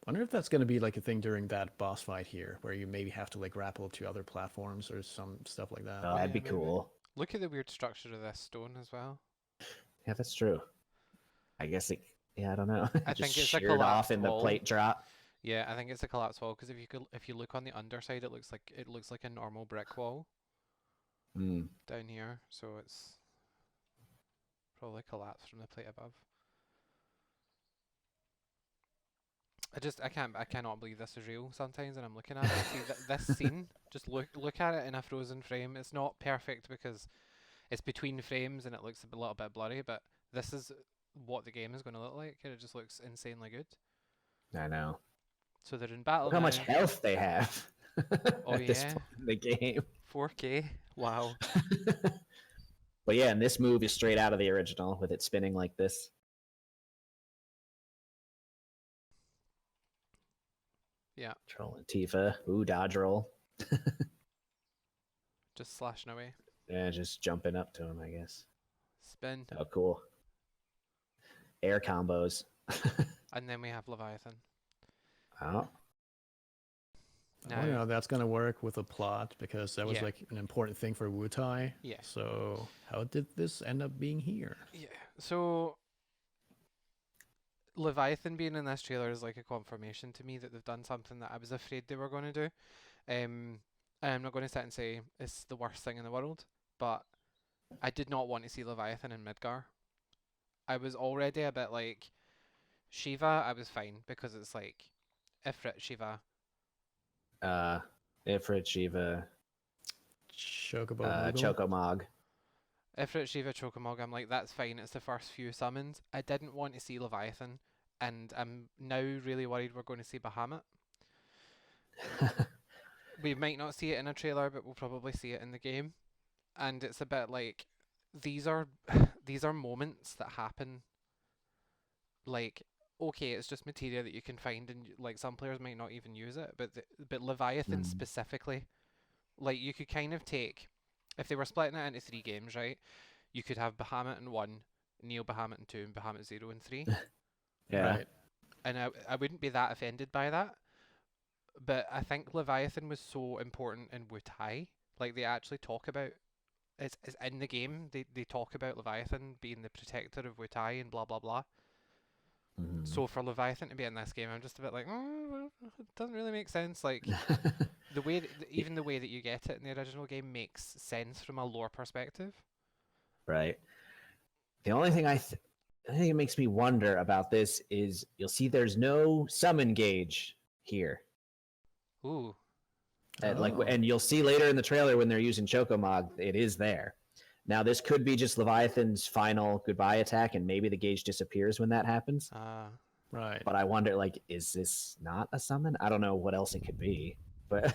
Wonder if that's going to be like a thing during that boss fight here, where you maybe have to like grapple to other platforms or some stuff like that.
Oh, that'd
yeah,
be
maybe.
cool.
Look at the weird structure of this stone as well.
Yeah, that's true. I guess Yeah, I don't know.
I
Just
think it's a
sheared off
collapsed
in the
wall.
plate drop.
Yeah, I think it's a collapsed wall because if you look on the underside, it looks like a normal brick wall
Mm.
down here. So it's probably collapsed from the plate above. I cannot believe this is real sometimes, and I'm looking at it. See this scene, just look at it in a frozen frame. It's not perfect because it's between frames and it looks a little bit blurry, but this is what the game is going to look like, and it just looks insanely good.
I know.
So they're in battle
Look how
now.
much health they have
Oh
at this
yeah,
point in the game.
4K. Wow.
But yeah, and this move is straight out of the original with it spinning like this.
Yeah,
Trolling Tifa. Ooh, dodge roll.
just slashing away.
Yeah, just jumping up to him, I guess.
Spin.
Oh, cool. Air combos.
And then we have Leviathan.
Oh,
I wonder how that's gonna work with a plot, because that was
Yeah.
like an important thing for Wutai.
Yeah.
So how did this end up being here?
Yeah. So Leviathan being in this trailer is like a confirmation to me that they've done something that I was afraid they were going to do. And I'm not going to sit and say it's the worst thing in the world, but I did not want to see Leviathan in Midgar. I was already a bit like Shiva. I was fine because it's like Ifrit Shiva.
Ifrit, Shiva,
Chocobo Moogle?
Chocomog.
Ifrit Shiva Chocomog, I'm like, that's fine, it's the first few summons. I didn't want to see Leviathan, and I'm now really worried we're going to see Bahamut. We might not see it in a trailer, but we'll probably see it in the game. And it's a bit like, these are these are moments that happen. Like, okay, it's just material that you can find, and like some players might not even use it, but Leviathan specifically, like you could kind of take, if they were splitting it into 3 games, right? You could have Bahamut in 1, Neo Bahamut in 2, and Bahamut 0 in 3.
Yeah.
Right.
And I wouldn't be that offended by that. But I think Leviathan was so important in Wutai. Like they actually talk about it's in the game. They talk about Leviathan being the protector of Wutai and blah blah blah.
Mhm.
So for Leviathan to be in this game, I'm just a bit like, oh, it doesn't really make sense. Like the way even the way that you get it in the original game makes sense from a lore perspective.
Right. The only thing I think it makes me wonder about this is you'll see there's no summon gauge here.
Ooh.
And
Oh.
and you'll see later in the trailer when they're using Chocomog, it is there. Now this could be just Leviathan's final goodbye attack, and maybe the gauge disappears when that happens.
Right.
But I wonder, like, is this not a summon? I don't know what else it could be, but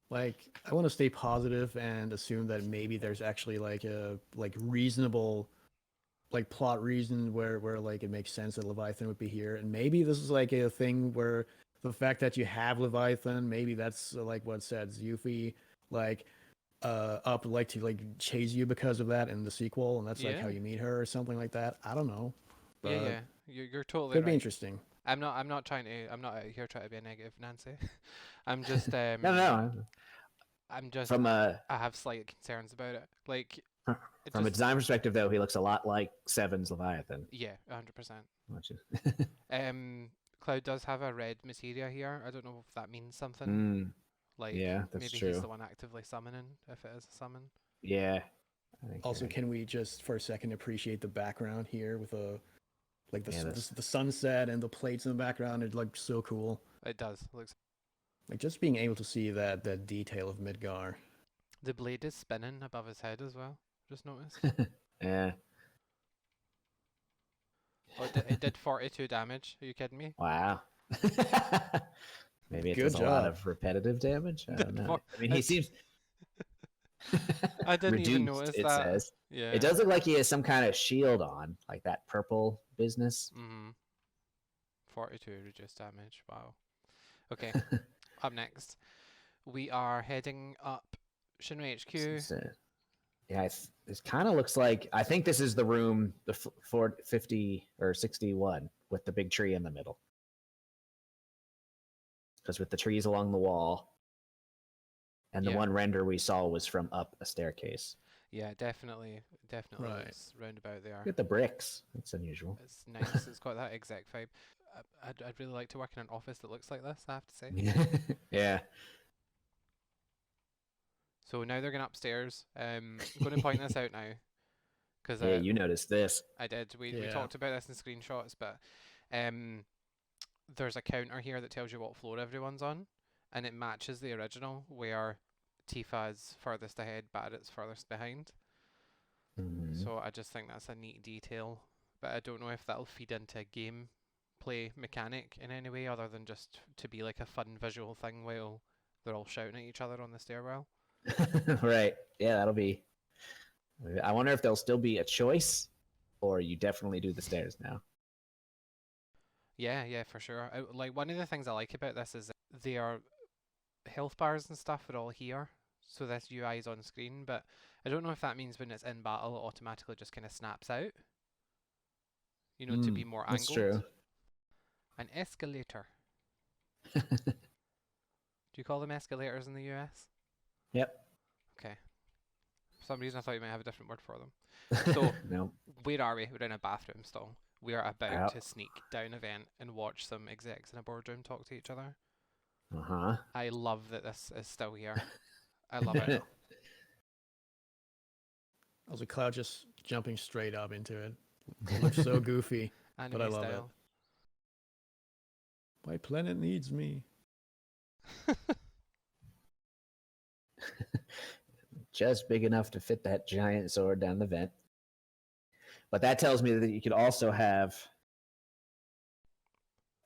Like, I want to stay positive and assume that maybe there's actually like a reasonable like plot reason where like it makes sense that Leviathan would be here, and maybe this is like a thing where the fact that you have Leviathan, maybe that's like what says Yuffie like up like to like chase you because of that in the sequel, and that's like how
Yeah.
you meet her or something like that. I don't know. But
Yeah. You're totally
could be
right.
interesting.
I'm not I'm not out here trying to be a negative Nancy. I'm just
no.
I'm just
From a
I have slight concerns about it. Like it
from a
just,
design perspective, though, he looks a lot like Seven's Leviathan.
yeah, 100%.
Which is
Cloud does have a red materia here. I don't know if that means something.
Mm,
Like
yeah, that's
maybe
true.
he's the one actively summoning if it is a summon.
yeah. I think
Also,
you're right.
can we just for a second appreciate the background here with a like
Yeah, that's-
the sunset and the plates in the background? It's like so cool.
It does. It looks
Like just being able to see that detail of Midgar.
the blade is spinning above his head as well. Just noticed.
Yeah.
Oh, it did 42 damage. Are you kidding me?
Wow. Maybe it
Good
does a lot
job.
of repetitive damage. I don't know.
for-
I mean, he
it's-
seems
I didn't even
reduced,
notice
it
that.
says.
Yeah.
It does look like he has some kind of shield on, like that purple business.
42 reduced damage. Wow. Okay. Up next, we are heading up Shinra HQ.
Yeah, it kind of looks like, I think this is the room, the 450 or 61 with the big tree in the middle. Because with the trees along the wall, and the
Yeah.
one render we saw was from up a staircase.
Yeah, definitely
Right.
looks roundabout there.
Look at the bricks. That's unusual.
It's nice. It's got that exec vibe. I'd really like to work in an office that looks like this, I have to say.
Yeah.
So now they're going upstairs. I'm going to point this out now because
Yeah, you noticed this.
I did. We
Yeah.
talked about this in screenshots, but there's a counter here that tells you what floor everyone's on, and it matches the original where Tifa is furthest ahead, Barrett's furthest behind.
Mhm.
So I just think that's a neat detail, but I don't know if that'll feed into a gameplay mechanic in any way other than just to be like a fun visual thing while they're all shouting at each other on the stairwell.
Right. Yeah, that'll be. I wonder if there'll still be a choice, or you definitely do the stairs now.
Yeah, yeah, for sure. Like one of the things I like about this is their health bars and stuff are all here, so this UI is on screen, but I don't know if that means when it's in battle it automatically just kind of snaps out. You know, to be more
That's
angled.
true.
An escalator. Do you call them escalators in the US?
Yep.
Okay. For some reason I thought you might have a different word for them. So,
no.
where are we? We're in a bathroom still. We are about
Out.
to sneak down a vent and watch some execs in a boardroom talk to each other.
Uh-huh.
I love that this is still here. I love it.
Also, Cloud just jumping straight up into it. It looks so goofy, but I
Anime
love
style.
it. My planet needs me.
Just big enough to fit that giant sword down the vent. But that tells me that you could also have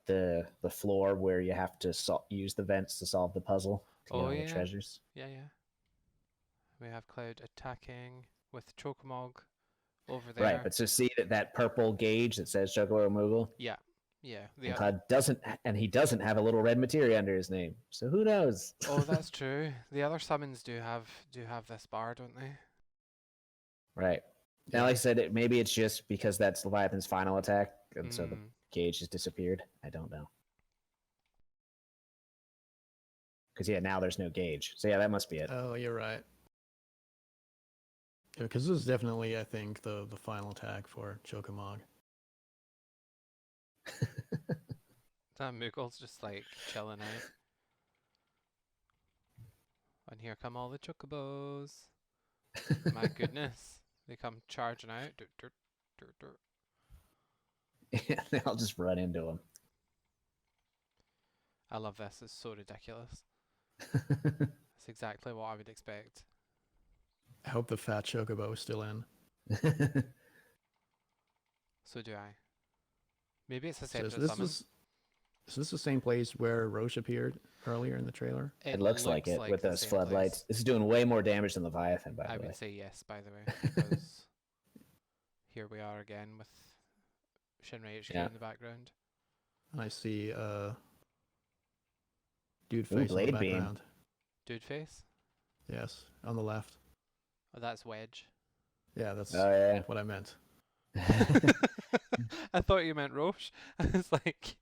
the floor where you have to use the vents to solve the puzzle to get all the treasures.
Yeah, yeah. We have Cloud attacking with Chocomog over there.
Right, but so see that purple gauge that says Chocobo Moogle?
Yeah, yeah.
And Cloud doesn't, and he doesn't have a little red materia under his name. So who knows?
Oh, that's true. The other summons do have this bar, don't they?
Right. Now, like I said, maybe it's just because that's Leviathan's final attack, and so the
Mm.
gauge has disappeared. I don't know. Because, yeah, now there's no gauge. So, yeah, that must be it.
Oh, you're right. Yeah, because this is definitely, I think, the final attack for Chocomog.
That Moogle's just like chilling out. And here come all the Chocobos. My goodness. They come charging out. Dirt, dirt, dirt, dirt.
I'll just run into him.
I love this. It's so ridiculous. It's exactly what I would expect.
I hope the fat Chocobo is still in.
So do I. Maybe it's a
So
separate
is this
summon.
is this the same place where Roche appeared earlier in the trailer?
It looks like it with
the
those
same
floodlights.
place.
This is doing way more damage than Leviathan, by
I
the way.
would say yes, by the way, because here we are again with Shinra HQ
Yeah.
in the background.
I see dude
Ooh,
face in the
blade beam.
background.
Dude face?
Yes, on the left.
Oh, that's Wedge.
Yeah, that's
Oh, yeah.
what I meant.
I thought you meant Roche. I was like,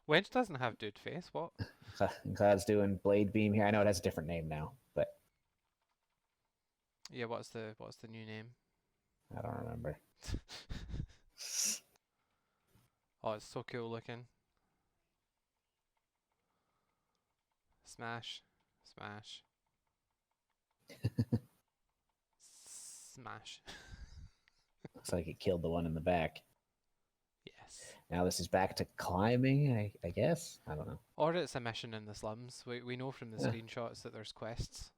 Wedge doesn't have dude face. What?
Cloud's doing blade beam here. I know it has a different name now, but
Yeah, what's the new name?
I don't remember.
Oh, it's so cool looking. Smash. Smash. Smash.
Looks like it killed the one in the back.
Yes.
Now this is back to climbing, I guess? I don't know.
Or it's a mission in the slums. We know from the
Yeah.
screenshots that there's quests.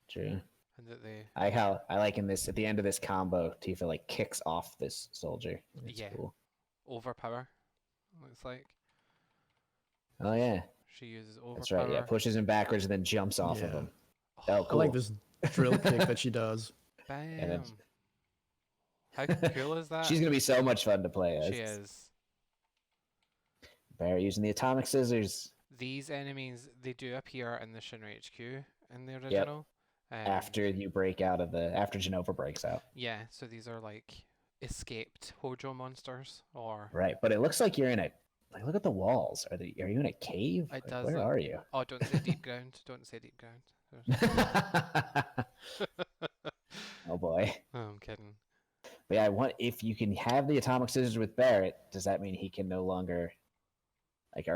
True.
And that they...
I like in this, at the end of this combo, Tifa like kicks off this soldier. It's
Yeah.
cool.
overpower, looks like.
Oh, yeah.
She uses overpower.
That's right. Yeah, pushes him backwards and then jumps off of
Yeah.
him. Oh,
I
cool.
like this drill kick that she does.
Bam!
then-
How cool is that?
She's going to be so much fun to play as.
She is.
Barry using the atomic scissors.
These enemies, they do appear in the Shinra HQ in the original.
After you break out of the... After Jenova breaks out.
Yeah, so these are like escaped Hojo monsters, or...
Right, but it looks like you're in a... Like, look at the walls. Are you in a cave?
It
Like,
does
where
look-
are you?
Oh, don't say deep ground. Don't say deep ground.
Oh boy.
Oh, I'm kidding.
But yeah, if you can have the atomic scissors with Barrett, does that mean he can no longer like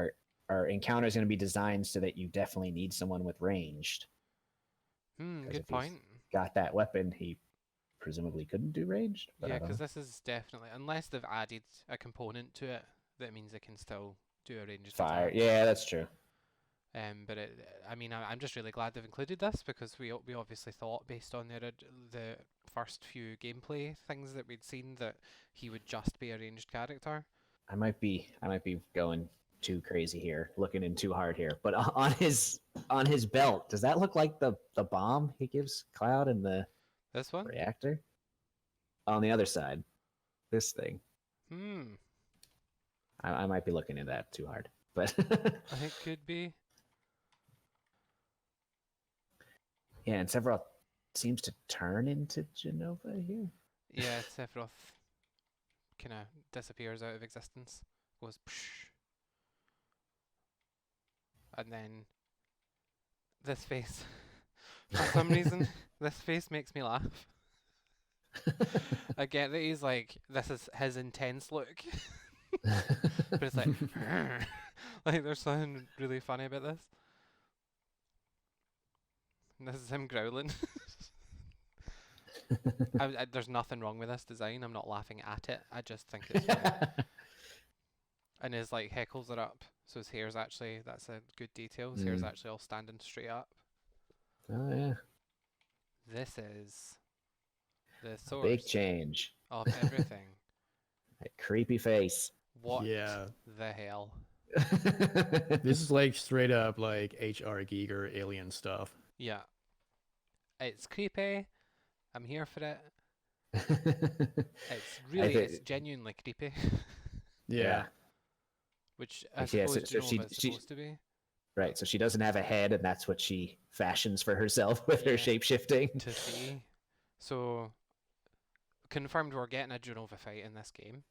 our encounter is going to be designed so that you definitely need someone with ranged? Because
Good
if he's
point.
got that weapon, he presumably couldn't do ranged. But
Yeah,
I don't
because
know.
this is definitely, unless they've added a component to it, that means it can still do a ranged
Fire.
attack.
Yeah, that's true.
But I mean, I'm just really glad they've included this because we obviously thought based on the first few gameplay things that we'd seen that he would just be a ranged character.
I might be going too crazy here, looking in too hard here. But on his belt, does that look like the bomb he gives Cloud in the
This one?
reactor? On the other side, this thing.
Hmm.
I might be looking at that too hard, but
I think could be.
yeah, and Sephiroth seems to turn into Jenova here.
Yeah, Sephiroth kind of disappears out of existence, goes psh, and then this face. For some reason, this face makes me laugh. I get that he's like, this is his intense look, but it's like, like there's something really funny about this. And this is him growling. There's nothing wrong with this design. I'm not laughing at it. I just think it's funny. And his like heckles are up, so his hair's actually, that's a good detail. His hair's actually all standing straight up.
Oh yeah.
This is the
A big
source
change.
of everything.
That creepy face.
What
Yeah.
the hell?
This is like straight up like H.R. Giger alien stuff.
Yeah. It's creepy. I'm here for it. It's genuinely creepy.
Yeah.
Which I
Yeah,
suppose
so
Jenova is supposed to be.
Right, so she doesn't have a head, and that's what she fashions for herself with her
Yeah.
shape-shifting.
To see. So, confirmed we're getting a Jenova fight in this game.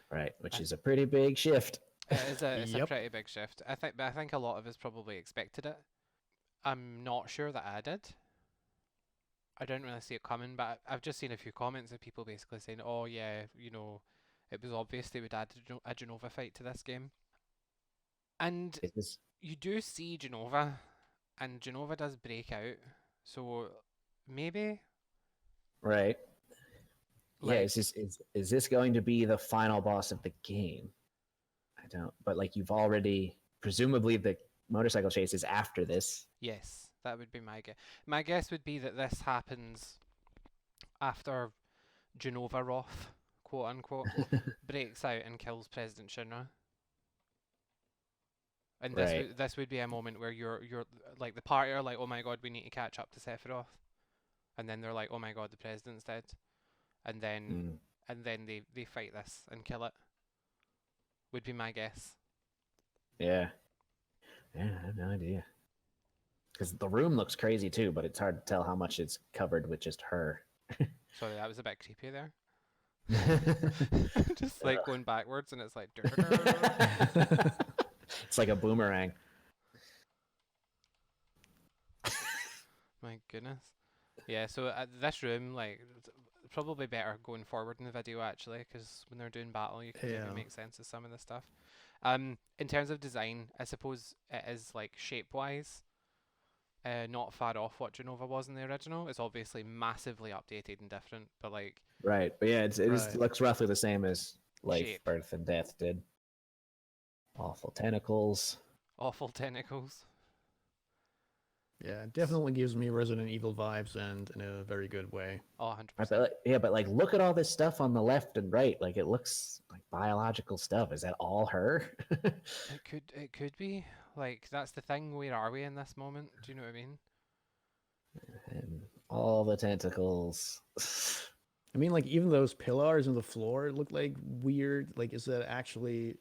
Right, which is a pretty big shift.
It's a
Yep.
pretty big shift. I think a lot of us probably expected it. I'm not sure that I did. I didn't really see it coming, but I've just seen a few comments of people basically saying, "Oh yeah, you know, it was obvious they would add a Jenova fight to this game." And
Is this
you do see Jenova, and Jenova does break out. So maybe
right? Yeah,
like
is this going to be the final boss of the game? I don't. But like you've already presumably the motorcycle chase is after this.
yes, that would be my guess. My guess would be that this happens after Jenova Roth, quote unquote, breaks out and kills President Shinra. And
Right.
this would be a moment where you're like the party are like, oh my god, we need to catch up to Sephiroth, and then they're like, oh my god, the president's dead, and then they fight this and kill it. Would be my guess.
Yeah. Yeah, I have no idea. Because the room looks crazy too, but it's hard to tell how much it's covered with just her.
Sorry, that was a bit creepy there. Just like going backwards, and it's like.
It's like a boomerang.
My goodness. Yeah, so this room, like, probably better going forward in the video actually, because when they're doing battle, you can maybe make sense of some of the stuff. In terms of design, I suppose it is like shape-wise, not far off what Jenova was in the original. It's obviously massively updated and different, but like.
Right, but yeah, it looks roughly the same as Life,
Shape.
Birth, and Death did. Awful tentacles.
Awful tentacles.
Yeah, it definitely gives me Resident Evil vibes, and in a very good way.
Oh, 100%.
But like, look at all this stuff on the left and right. Like, it looks like biological stuff. Is that all her?
It could be. Like, that's the thing. Where are we in this moment? Do you know what I mean?
And all the tentacles.
I mean, like, even those pillars on the floor look like weird. Like, is that actually?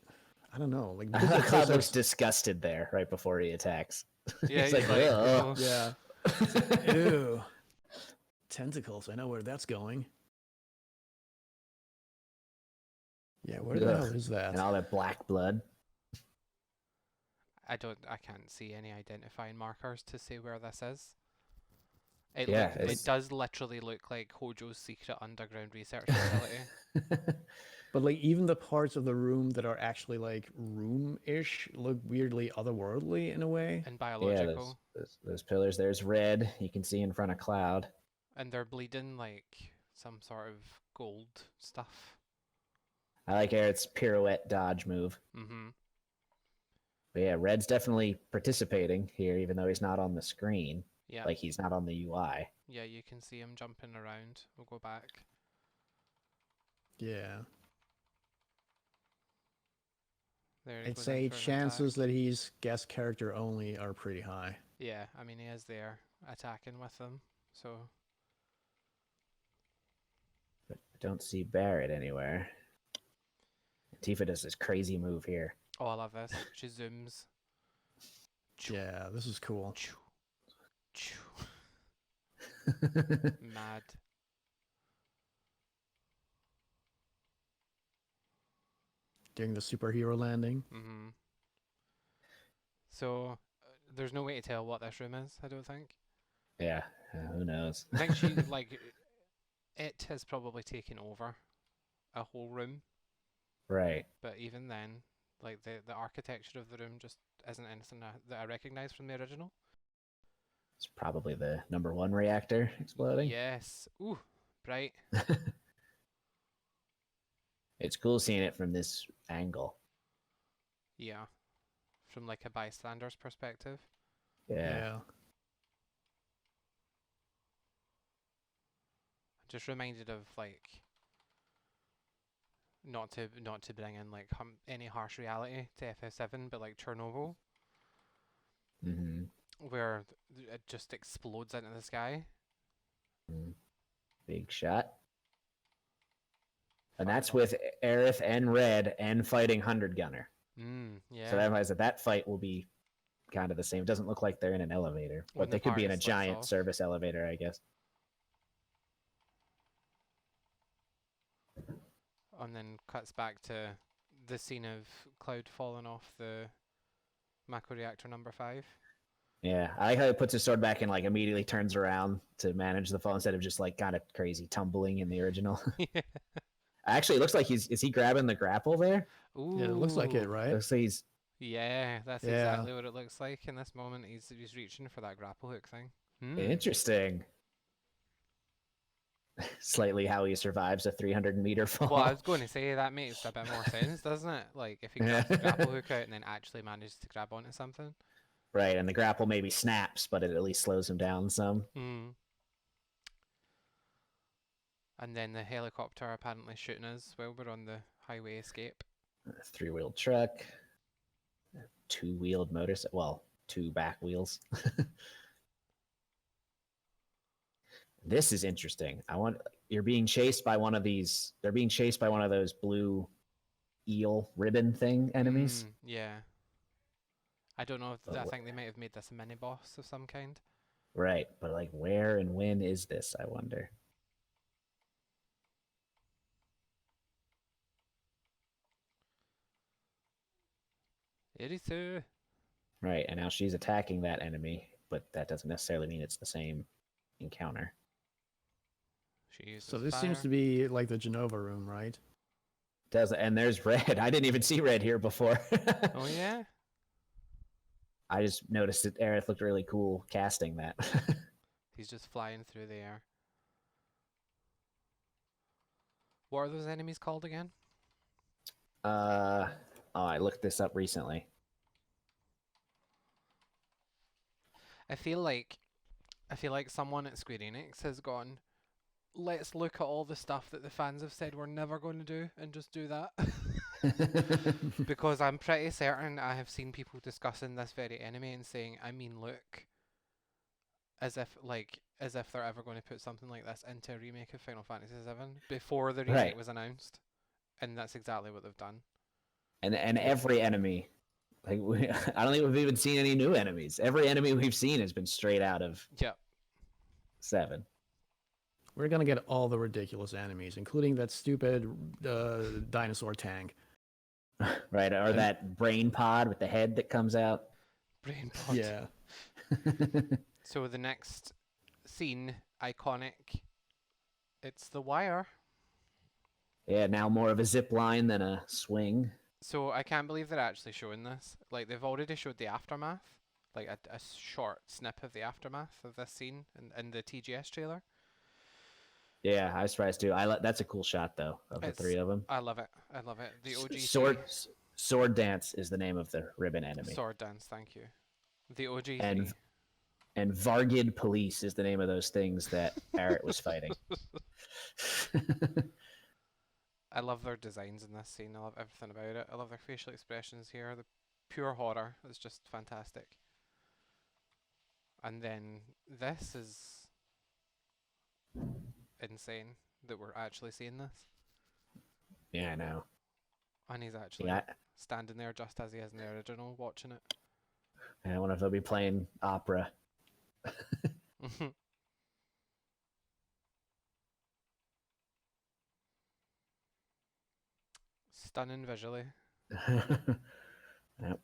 I don't know. Like,
Cloud looks disgusted there right before he attacks.
Yeah,
he's like,
oh.
Yeah. Ew. Tentacles. I know where that's going. Yeah, where the hell is that?
And all that black blood.
I can't see any identifying markers to say where this is.
Yeah,
it
it's-
does literally look like Hojo's secret underground research facility.
But like even the parts of the room that are actually like room-ish look weirdly otherworldly in a way.
And
yeah,
biological.
those pillars. There's red. You can see in front of Cloud.
And they're bleeding like some sort of gold stuff.
I like Aerith's pirouette dodge move.
Mm-hmm.
But yeah, Red's definitely participating here, even though he's not on the screen.
Yeah.
Like he's not on the UI.
Yeah, you can see him jumping around. We'll go back.
Yeah.
There he
I'd
goes in
say
for an
chances
attack.
that he's guest character only are pretty high.
Yeah, I mean he is there attacking with them. So
But I don't see Barrett anywhere. Tifa does this crazy move here.
oh, I love this. She zooms.
Yeah, this is cool.
Choo, choo. Mad.
Doing the superhero landing.
Mm-hmm. So there's no way to tell what this room is, I don't think.
Yeah, who knows?
I think she like it has probably taken over a whole room,
Right.
but even then, like the architecture of the room just isn't anything that I recognize from the original.
It's probably the #1 reactor exploding.
Yes. Ooh, bright.
It's cool seeing it from this angle.
Yeah. From like a bystander's perspective.
Yeah.
Just reminded of like not to bring in like any harsh reality to FF7, but like Chernobyl,
Mm-hmm.
where it just explodes into the sky.
Big shot. And
Fire
that's
ball.
with Aerith and Red and fighting 100 Gunner.
Yeah.
So that implies that fight will be kind of the same. It doesn't look like they're in an elevator,
When
but
the
they could be in a
party slips
giant
off.
service elevator, I guess.
And then cuts back to the scene of Cloud falling off the macro reactor #5.
Yeah, I like how he puts his sword back and like immediately turns around to manage the fall instead of just like kind of crazy tumbling in the original. Actually, it looks like is he grabbing the grapple there?
Ooh.
Yeah, it looks like it, right?
Looks like he's
Yeah, that's
Yeah.
exactly what it looks like in this moment. He's reaching for that grapple hook thing.
interesting. Slightly how he survives a 300-meter fall.
Well, I was going to say that makes a bit more sense, doesn't it? Like if he grabs the grapple hook out and then actually manages to grab onto something.
Right, and the grapple maybe snaps, but it at least slows him down some.
And then the helicopter apparently shooting us while we're on the highway escape.
A 3-wheeled truck, a 2-wheeled motorcycle. Well, 2 back wheels. This is interesting. You're being chased by one of these. They're being chased by one of those blue eel ribbon thing enemies.
Yeah. I don't know if
But
I think they might have made this a mini boss of some kind.
Right, but like where and when is this, I wonder.
Erisu.
Right, and now she's attacking that enemy, but that doesn't necessarily mean it's the same encounter.
She uses
So this
fire.
seems to be like the Jenova room, right?
And there's Red. I didn't even see Red here before.
Oh yeah?
I just noticed that Aerith looked really cool casting that.
He's just flying through the air. What are those enemies called again?
I looked this up recently.
I feel like someone at Square Enix has gone, let's look at all the stuff that the fans have said we're never going to do and just do that. Because I'm pretty certain I have seen people discussing this very enemy and saying, I mean, look, as if they're ever going to put something like this into a remake of Final Fantasy VII before the remake
Right.
was announced. And that's exactly what they've done.
And every enemy, like I don't think we've even seen any new enemies. Every enemy we've seen has been straight out of
Yep.
7.
We're gonna get all the ridiculous enemies, including that stupid dinosaur tank.
Right, or that brain pod with the head that comes out.
Brain pod.
Yeah.
So the next scene, iconic. It's the wire.
Yeah, now more of a zip line than a swing.
So I can't believe they're actually showing this. Like, they've already showed the aftermath, like a short snip of the aftermath of this scene in the TGS trailer.
Yeah, I was surprised too. That's a cool shot though of the three of them.
I love it. I love it. The OG
Sword Dance is the name of the ribbon enemy.
Sword Dance. Thank you. The OG
And
3.
and Vargid Police is the name of those things that Barrett was fighting.
I love their designs in this scene. I love everything about it. I love their facial expressions here. The pure horror is just fantastic. And then this is insane that we're actually seeing this.
Yeah, I know.
And he's actually standing there just as he is in the original, watching it.
I wonder if they'll be playing opera.
Stunning visually.
Yep.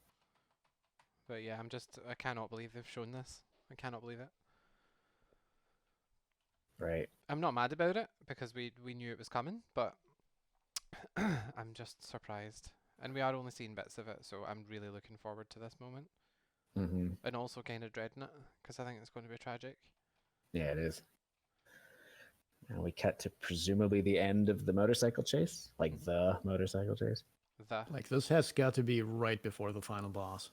But yeah, I cannot believe they've shown this. I cannot believe it.
Right.
I'm not mad about it because we knew it was coming, but I'm just surprised. And we are only seeing bits of it, so I'm really looking forward to this moment.
Mm-hmm.
And also kind of dreading it because I think it's going to be tragic.
Yeah, it is. And we cut to presumably the end of the motorcycle chase, like the motorcycle chase.
Like this has got to be right before the final boss.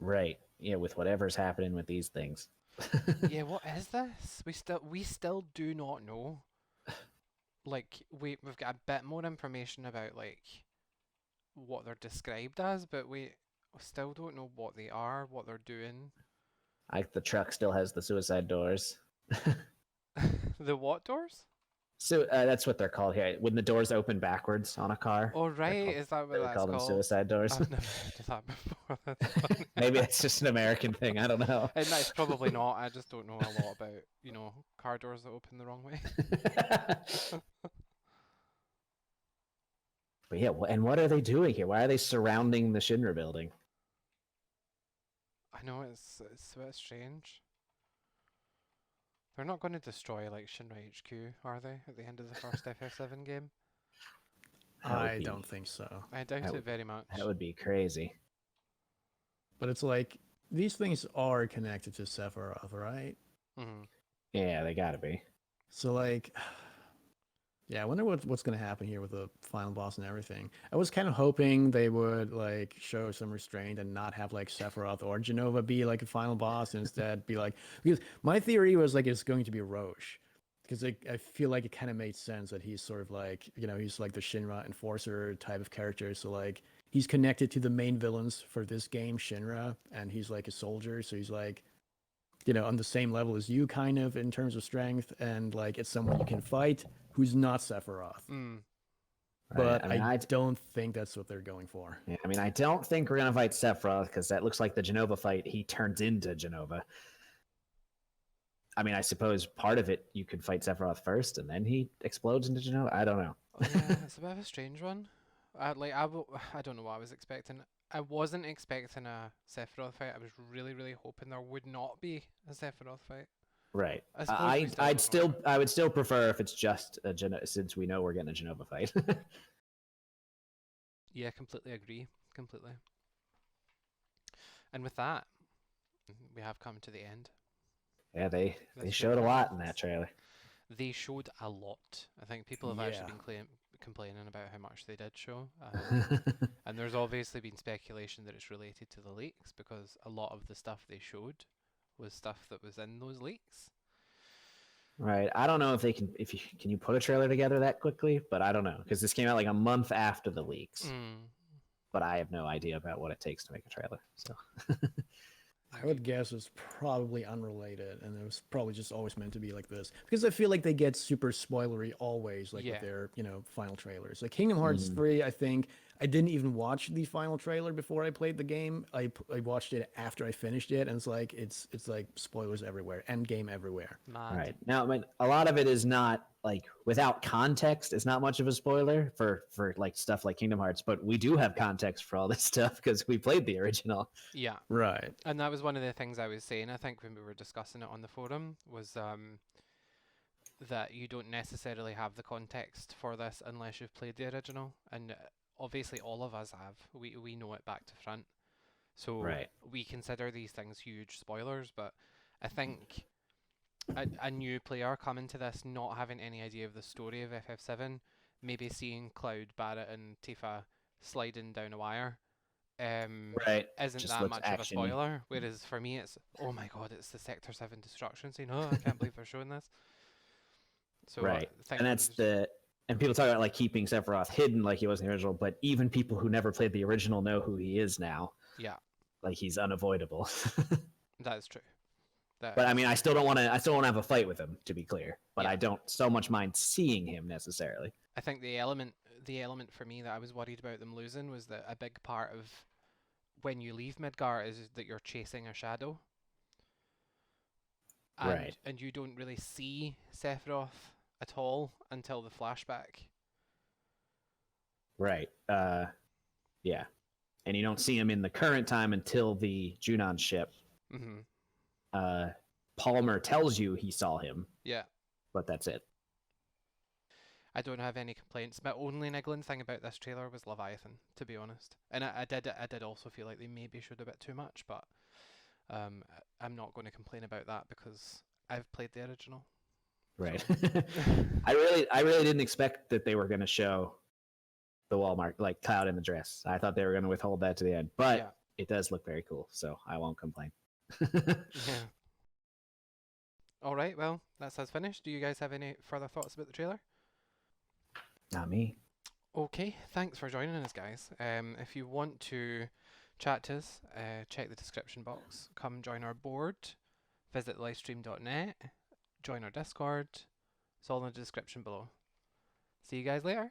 Right. Yeah, with whatever's happening with these things.
Yeah, what is this? We still do not know. Like we've got a bit more information about like what they're described as, but we still don't know what they are, what they're doing.
Like the truck still has the suicide doors.
The what doors?
So that's what they're called here. When the doors open backwards on a car.
Oh right, is that what
they
that's
call them
called?
suicide doors.
I've never heard of that before. That's funny.
Maybe it's just an American thing. I don't know.
And it's probably not. I just don't know a lot about, car doors that open the wrong way.
But yeah, and what are they doing here? Why are they surrounding the Shinra building?
I know it's a bit strange. They're not going to destroy like Shinra HQ, are they? At the end of the first FF7 game?
I don't think so.
I doubt it very much.
That would be crazy.
But it's like these things are connected to Sephiroth, right?
Mm-hmm.
Yeah, they gotta be.
So like, yeah, I wonder what's gonna happen here with the final boss and everything. I was kind of hoping they would like show some restraint and not have like Sephiroth or Jenova be like a final boss, and instead be like, because my theory was like it's going to be Roche, because I feel like it kind of made sense that he's sort of like, he's like the Shinra enforcer type of character, so like he's connected to the main villains for this game, Shinra, and he's like a soldier, so he's like, on the same level as you kind of in terms of strength, and like it's someone you can fight who's not Sephiroth.
Mm.
But I don't think that's what they're going for.
Yeah, I mean, I don't think we're gonna fight Sephiroth because that looks like the Jenova fight. He turns into Jenova. I mean, I suppose part of it you could fight Sephiroth first and then he explodes into Jenova. I don't know.
Yeah, it's a bit of a strange one. I don't know what I was expecting. I wasn't expecting a Sephiroth fight. I was really, really hoping there would not be a Sephiroth fight.
Right.
I
would still prefer if it's just a since we know we're getting a Jenova fight.
Yeah, completely agree. Completely. And with that, we have come to the end.
Yeah, they showed a lot in that trailer.
They showed a lot. I think people have actually been complaining about how much they did show. And there's obviously been speculation that it's related to the leaks because a lot of the stuff they showed was stuff that was in those leaks.
Right. I don't know if can you put a trailer together that quickly, but I don't know because this came out like a month after the leaks. But I have no idea about what it takes to make a trailer. So
I would guess it's probably unrelated, and it was probably just always meant to be like this. Because I feel like they get super spoilery always, like with their, final trailers. Like Kingdom Hearts 3, I think I didn't even watch the final trailer before I played the game. I watched it after I finished it, and it's like spoilers everywhere, end game everywhere.
Mad.
Right. Now, I mean, a lot of it is not like without context. It's not much of a spoiler for like stuff like Kingdom Hearts, but we do have context for all this stuff because we played the original.
Yeah.
Right.
And that was one of the things I was saying, I think, when we were discussing it on the forum, was that you don't necessarily have the context for this unless you've played the original. And obviously all of us have. We know it back to front. So
Right.
we consider these things huge spoilers, but I think a new player coming to this not having any idea of the story of FF7, maybe seeing Cloud, Barrett and Tifa sliding down a wire,
Right.
isn't
Just
that
looks
much of a
action-y.
spoiler. Whereas for me it's, oh my god, it's the Sector 7 destruction scene. Oh, I can't believe they're showing this. So
Right.
I think
And that's and people talk about like keeping Sephiroth hidden like he was in the original, but even people who never played the original know who he is now.
yeah,
Like he's unavoidable.
that is true.
But I mean, I still don't want to have a fight with him, to be clear. But
Yeah.
I don't so much mind seeing him necessarily.
I think the element for me that I was worried about them losing was that a big part of when you leave Midgar is that you're chasing a shadow. And,
Right.
And you don't really see Sephiroth at all until the flashback.
Right. Yeah. And you don't see him in the current time until the Junon ship.
Mm-hmm.
Palmer tells you he saw him,
Yeah.
but that's it.
I don't have any complaints. My only niggling thing about this trailer was Leviathan, to be honest. And I did also feel like they maybe showed a bit too much, but I'm not going to complain about that because I've played the original.
Right.
So.
I really didn't expect that they were going to show the Walmart, like Cloud in the dress. I thought they were going to withhold that to the end, but
Yeah.
it does look very cool, so I won't complain.
Yeah. All right, well, that's us finished. Do you guys have any further thoughts about the trailer?
Not me.
Okay, thanks for joining us, guys. If you want to chat to us, check the description box. Come join our board, visit lifestream.net, join our Discord. It's all in the description below. See you guys later.